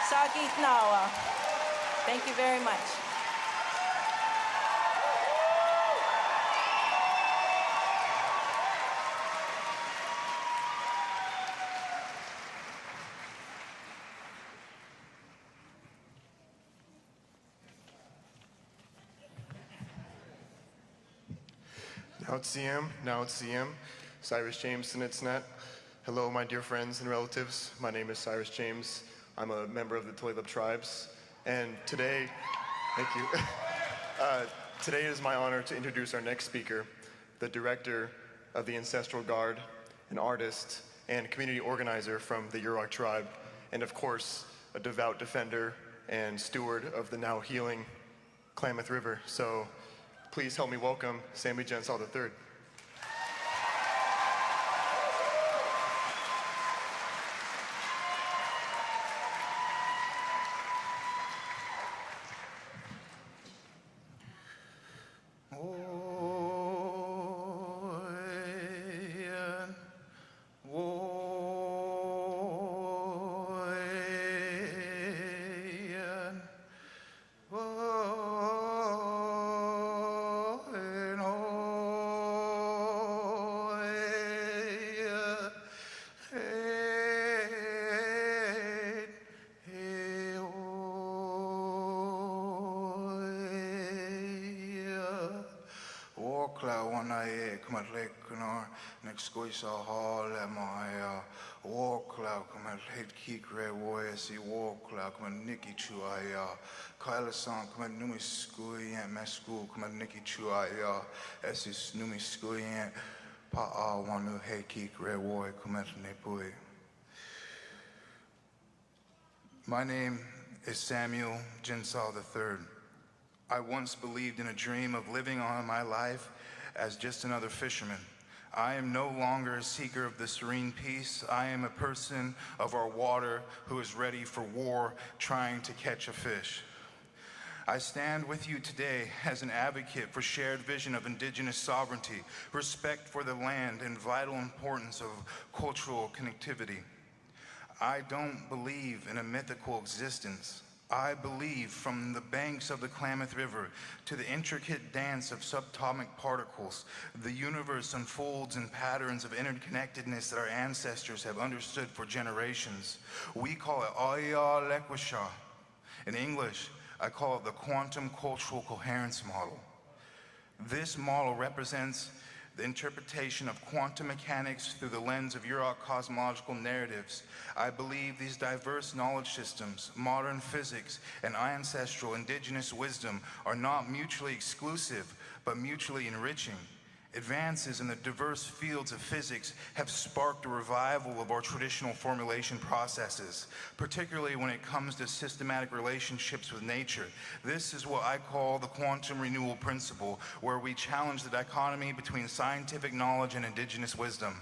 Sagit Nawa. Thank you very much. Now it's CM, Cyrus James Netse Mot. Hello, my dear friends and relatives. My name is Cyrus James. I'm a member of the taqwšəblu tribes. And today, thank you. Today is my honor to introduce our next speaker, the director of the Ancestral Guard, an artist and community organizer from the Yurok tribe, and of course, a devout defender and steward of the now healing Klamath River. So please help me welcome Sammy Gensaw III. Squisha hall at my war cloud, come at hate keek red warrior, see war cloud, come at Nikki Chu, Kyla song, come at Numi school, and my school, come at Nikki Chu, as is Numi school, and Pa one new hate keek red warrior, come at Nepui. My name is Samuel Gensaw III. I once believed in a dream of living on my life as just another fisherman. I am no longer a seeker of the serene peace. I am a person of our water who is ready for war, trying to catch a fish. I stand with you today as an advocate for shared vision of Indigenous sovereignty, respect for the land, and vital importance of cultural connectivity. I don't believe in a mythical existence. I believe from the banks of the Klamath River to the intricate dance of subatomic particles, the universe unfolds in patterns of interconnectedness that our ancestors have understood for generations. We call it Aya Lekwasha. In English, I call it the quantum cultural coherence model. This model represents the interpretation of quantum mechanics through the lens of Yurok cosmological narratives. I believe these diverse knowledge systems, modern physics, and ancestral indigenous wisdom are not mutually exclusive, but mutually enriching. Advances in the diverse fields of physics have sparked a revival of our traditional formulation processes, particularly when it comes to systematic relationships with nature. This is what I call the quantum renewal principle, where we challenge the dichotomy between scientific knowledge and indigenous wisdom.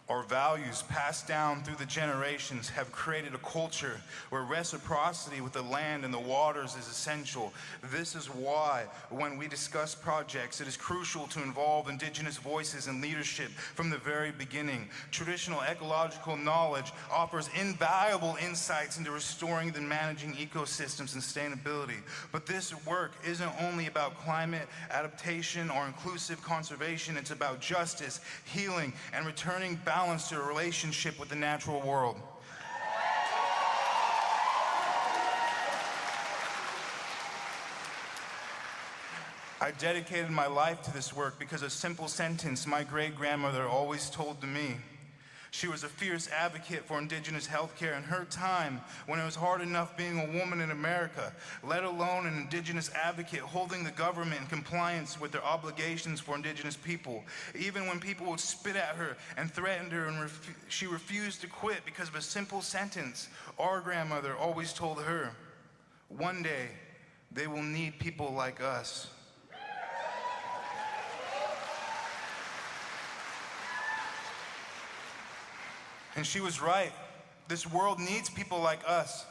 Our values passed down through the generations have created a culture where reciprocity with the land and the waters is essential. This is why, when we discuss projects, it is crucial to involve indigenous voices and leadership from the very beginning. Traditional ecological knowledge offers invaluable insights into restoring and managing ecosystems and sustainability. But this work isn't only about climate adaptation or inclusive conservation, it's about justice, healing, and returning balance to a relationship with the natural world. I dedicated my life to this work because a simple sentence my great-grandmother always told to me. She was a fierce advocate for indigenous healthcare in her time when it was hard enough being a woman in America, let alone an indigenous advocate holding the government in compliance with their obligations for indigenous people. Even when people would spit at her and threatened her, and she refused to quit because of a simple sentence, our grandmother always told her, "One day, they will need people like us." And she was right. This world needs people like us.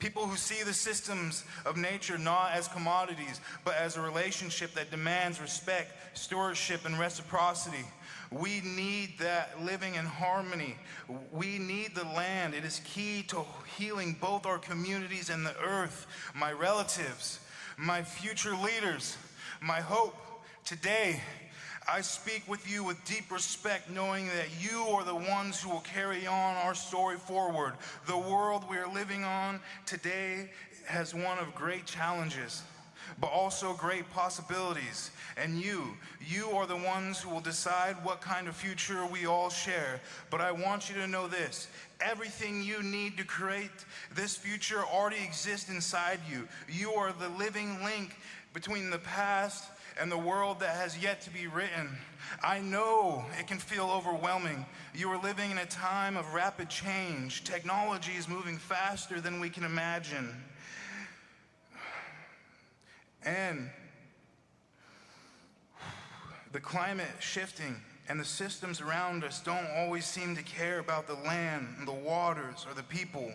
People who see the systems of nature not as commodities, but as a relationship that demands respect, stewardship, and reciprocity. We need that living in harmony. We need the land. It is key to healing both our communities and the earth. My relatives, my future leaders, my hope. Today, I speak with you with deep respect, knowing that you are the ones who will carry on our story forward. The world we are living on today has one of great challenges, but also great possibilities. And you are the ones who will decide what kind of future we all share. But I want you to know this: everything you need to create this future already exists inside you. You are the living link between the past and the world that has yet to be written. I know it can feel overwhelming. You are living in a time of rapid change. Technology is moving faster than we can imagine. And the climate shifting and the systems around us don't always seem to care about the land, the waters, or the people.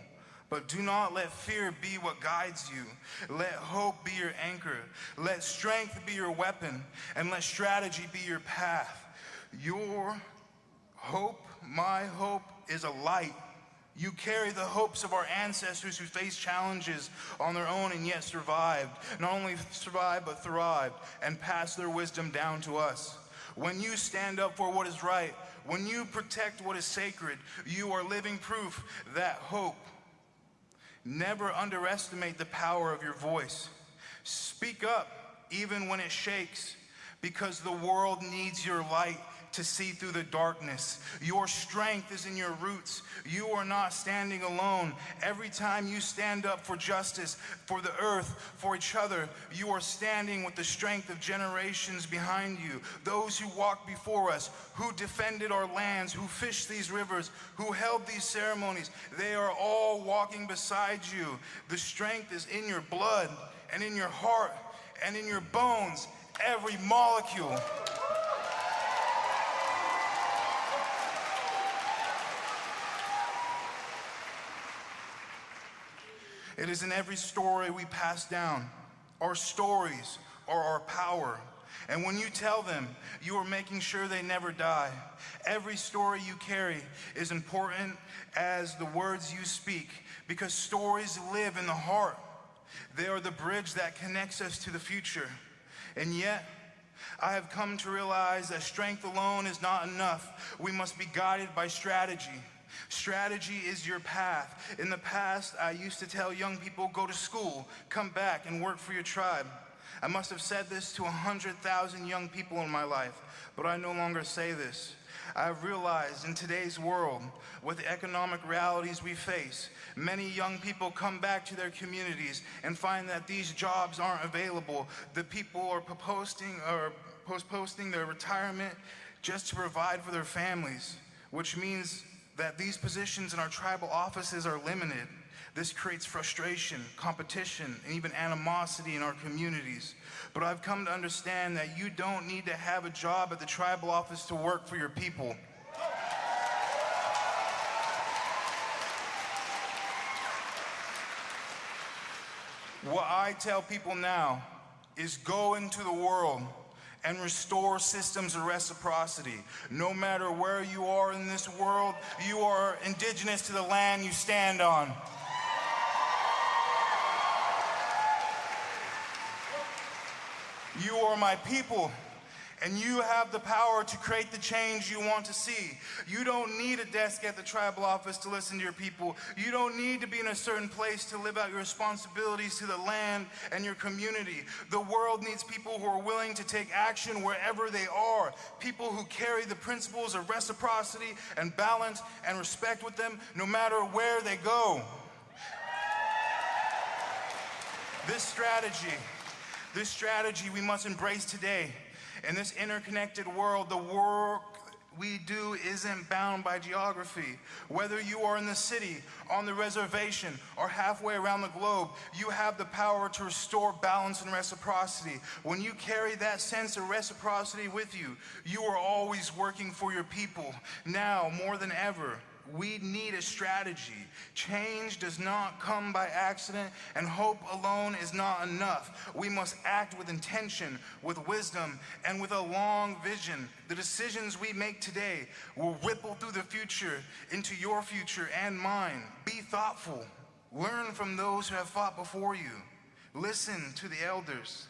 But do not let fear be what guides you. Let hope be your anchor. Let strength be your weapon. And let strategy be your path. Your hope, my hope, is a light. You carry the hopes of our ancestors who faced challenges on their own and yet survived. Not only survived, but thrived and passed their wisdom down to us. When you stand up for what is right, when you protect what is sacred, you are living proof that hope. Never underestimate the power of your voice. Speak up even when it shakes, because the world needs your light to see through the darkness. Your strength is in your roots. You are not standing alone. Every time you stand up for justice, for the earth, for each other, you are standing with the strength of generations behind you. Those who walked before us, who defended our lands, who fished these rivers, who held these ceremonies, they are all walking beside you. The strength is in your blood and in your heart and in your bones, every molecule. It is in every story we pass down. Our stories are our power. And when you tell them, you are making sure they never die. Every story you carry is important as the words you speak, because stories live in the heart. They are the bridge that connects us to the future. And yet, I have come to realize that strength alone is not enough. We must be guided by strategy. Strategy is your path. In the past, I used to tell young people, go to school, come back and work for your tribe. I must have said this to 100,000 young people in my life, but I no longer say this. I have realized in today's world, with the economic realities we face, many young people come back to their communities and find that these jobs aren't available. The people are postponing their retirement just to provide for their families, which means that these positions in our tribal offices are limited. This creates frustration, competition, and even animosity in our communities. But I've come to understand that you don't need to have a job at the tribal office to work for your people. What I tell people now is go into the world and restore systems of reciprocity. No matter where you are in this world, you are indigenous to the land you stand on. You are my people, and you have the power to create the change you want to see. You don't need a desk at the tribal office to listen to your people. You don't need to be in a certain place to live out your responsibilities to the land and your community. The world needs people who are willing to take action wherever they are. People who carry the principles of reciprocity and balance and respect with them no matter where they go. This strategy we must embrace today. In this interconnected world, the work we do isn't bound by geography. Whether you are in the city, on the reservation, or halfway around the globe, you have the power to restore balance and reciprocity. When you carry that sense of reciprocity with you, you are always working for your people. Now, more than ever, We need a strategy. Change does not come by accident, and hope alone is not enough. We must act with intention, with wisdom, and with a long vision. The decisions we make today will ripple through the future into your future and mine. Be thoughtful. Learn from those who have fought before you. Listen to the elders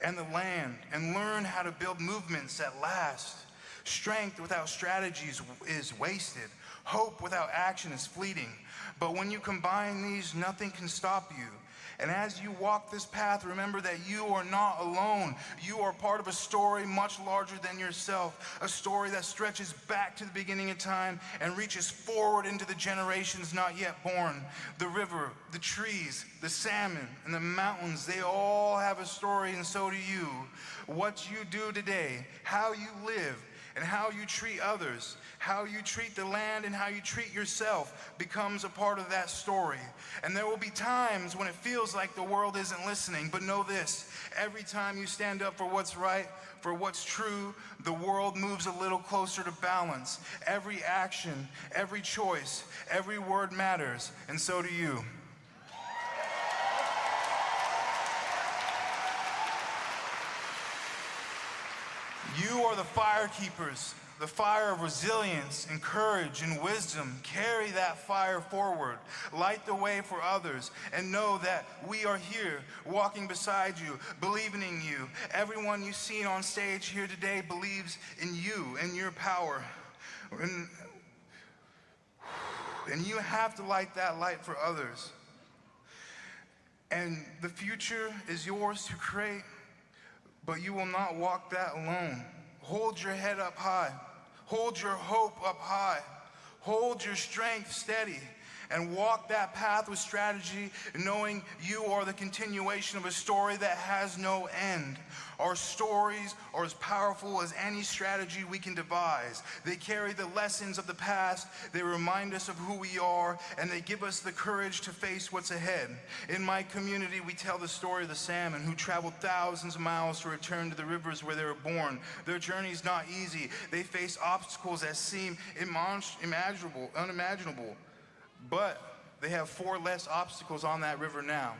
and the land, and learn how to build movements that last. Strength without strategies is wasted. Hope without action is fleeting. But when you combine these, nothing can stop you. And as you walk this path, remember that you are not alone. You are part of a story much larger than yourself, a story that stretches back to the beginning of time and reaches forward into the generations not yet born. The river, the trees, the salmon, and the mountains, they all have a story, and so do you. What you do today, how you live, and how you treat others, how you treat the land, and how you treat yourself becomes a part of that story. And there will be times when it feels like the world isn't listening, but know this: every time you stand up for what's right, for what's true, the world moves a little closer to balance. Every action, every choice, every word matters, and so do you. You are the fire keepers, the fire of resilience and courage and wisdom. Carry that fire forward. Light the way for others, and know that we are here, walking beside you, believing in you. Everyone you've seen on stage here today believes in you and your power. And you have to light that light for others. And the future is yours to create, but you will not walk that alone. Hold your head up high. Hold your hope up high. Hold your strength steady, and walk that path with strategy, knowing you are the continuation of a story that has no end. Our stories are as powerful as any strategy we can devise. They carry the lessons of the past, they remind us of who we are, and they give us the courage to face what's ahead. In my community, we tell the story of the salmon who traveled thousands of miles to return to the rivers where they were born. Their journey is not easy. They face obstacles that seem unimaginable. But they have 4 less obstacles on that river now.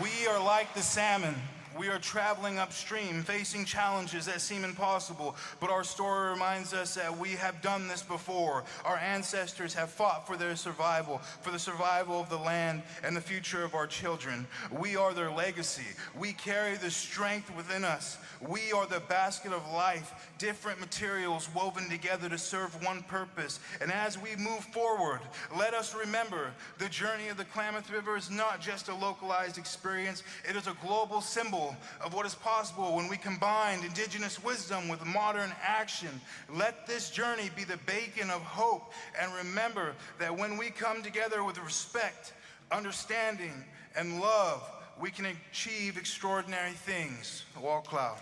We are like the salmon. We are traveling upstream, facing challenges that seem impossible, but our story reminds us that we have done this before. Our ancestors have fought for their survival, for the survival of the land and the future of our children. We are their legacy. We carry the strength within us. We are the basket of life, different materials woven together to serve one purpose. And as we move forward, let us remember the journey of the Klamath River is not just a localized experience. It is a global symbol of what is possible when we combine indigenous wisdom with modern action. Let this journey be the beacon of hope, and remember that when we come together with respect, understanding, and love, we can achieve extraordinary things. Wall Cloud.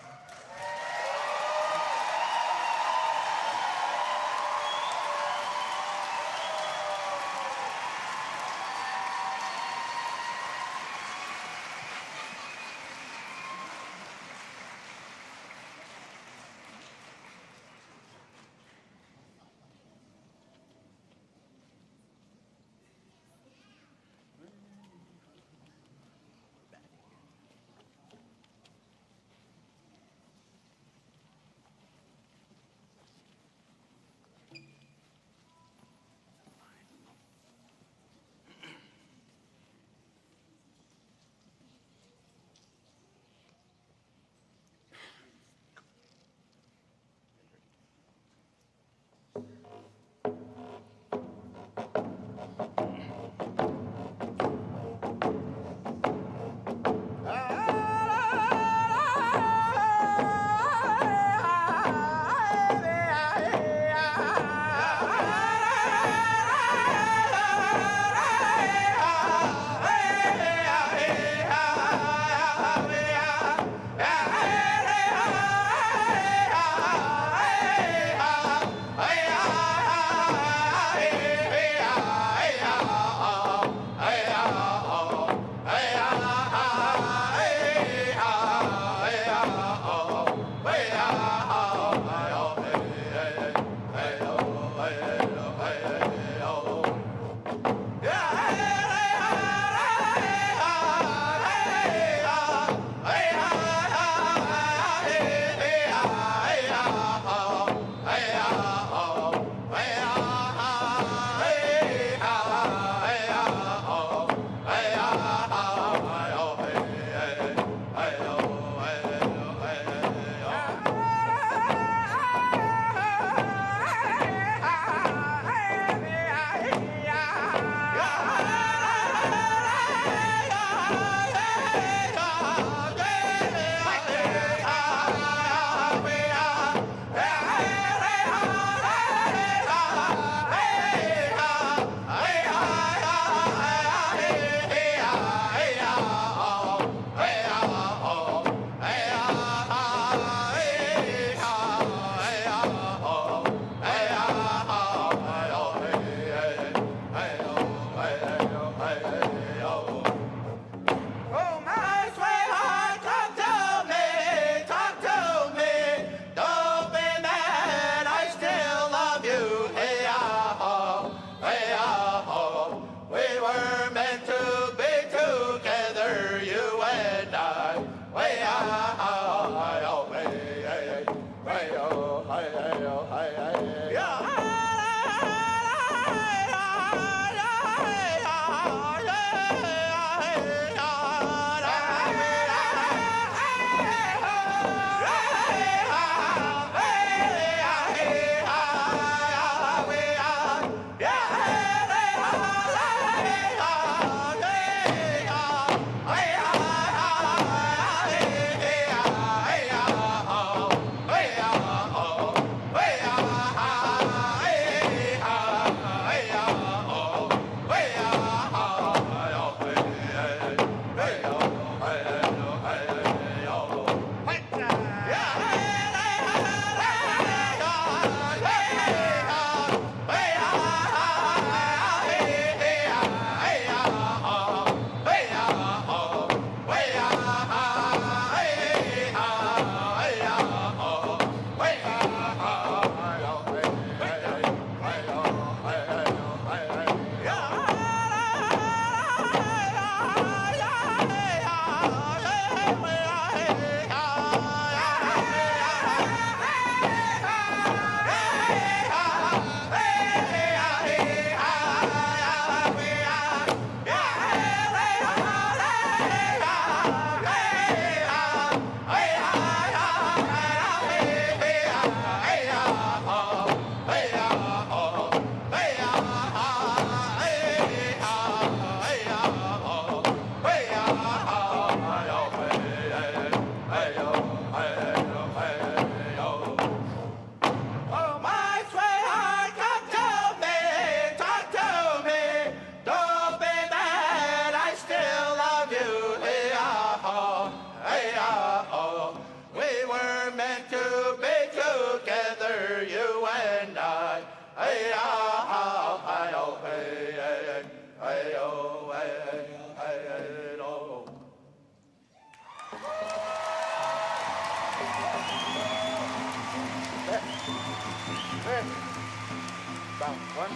count. 1,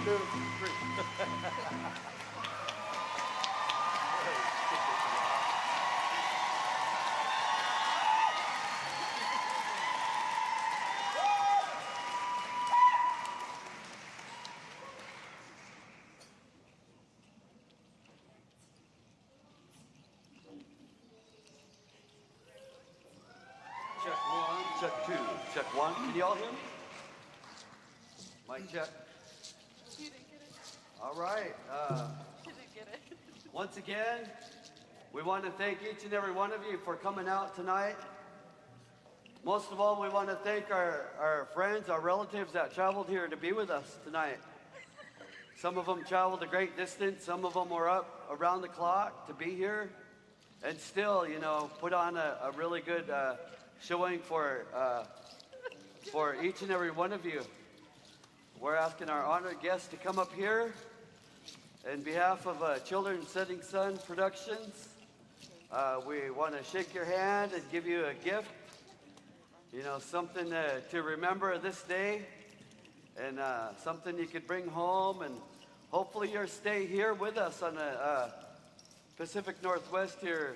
2, 3. Check 1, check 2, check 1. Can you all hear me? Mic check. All right. Once again, we want to thank each and every one of you for coming out tonight. Most of all, we want to thank our friends, our relatives that traveled here to be with us tonight. Some of them traveled a great distance. Some of them were up around the clock to be here. And still, you know, put on a really good showing for each and every one of you. We're asking our honored guests to come up here. In behalf of Children's Setting Sun Productions, we want to shake your hand and give you a gift. You know, something to remember this day, and something you could bring home, and hopefully your stay here with us on the Pacific Northwest here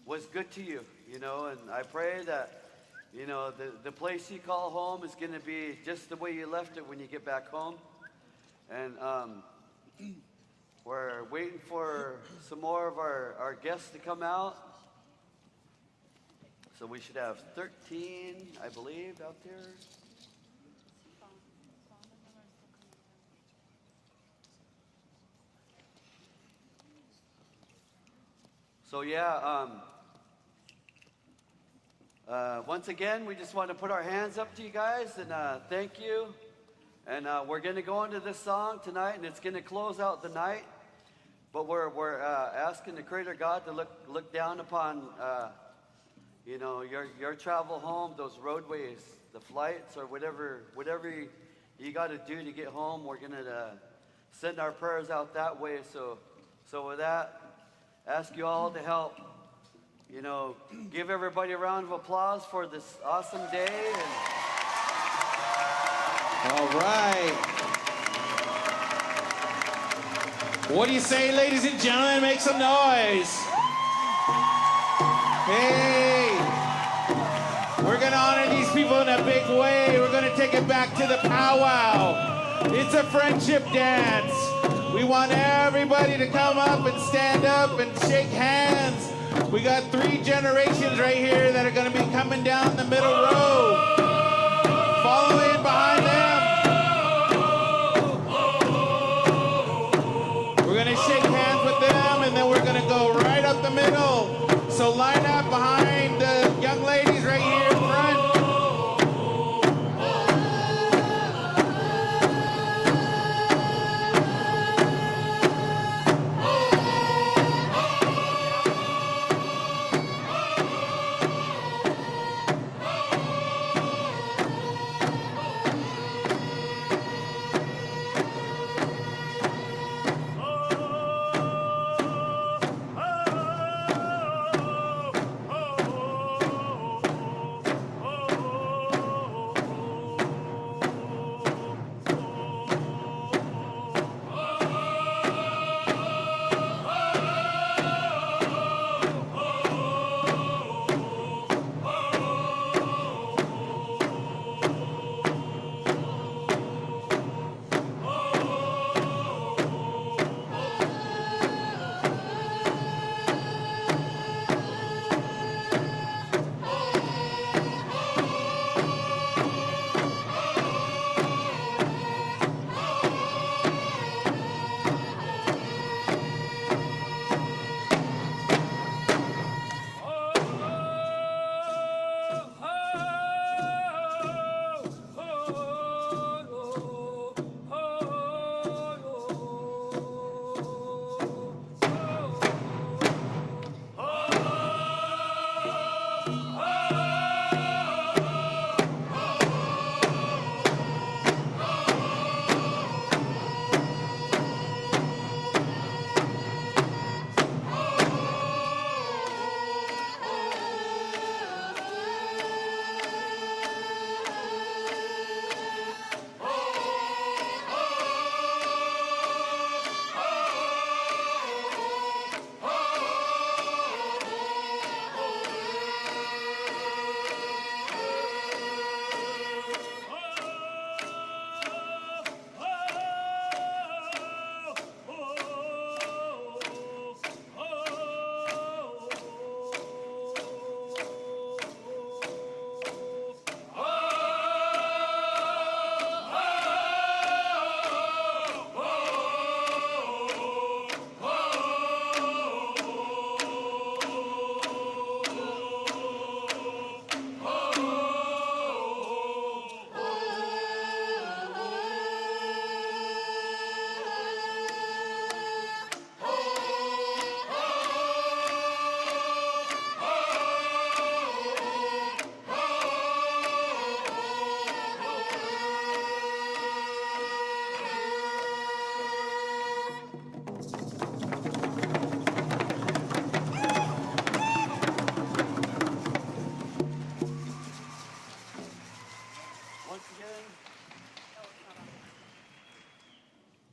was good to you, you know, and I pray that, you know, the place you call home is going to be just the way you left it when you get back home. And we're waiting for some more of our guests to come out. So we should have 13, I believe, out there. So yeah, once again, we just want to put our hands up to you guys and thank you. And we're going to go into this song tonight, and it's going to close out the night. But we're asking the Creator God to look down upon, you know, your travel home, those roadways, the flights, or whatever you got to do to get home. We're going to send our prayers out that way. So with that, ask you all to help, you know, give everybody a round of applause for this awesome day. All right. What do you say, ladies and gentlemen? Make some noise. Hey. We're going to honor these people in a big way. We're going to take it back to the powwow. It's a friendship dance. We want everybody to come up and stand up and shake hands. We got 3 generations right here that are going to be coming down the middle road.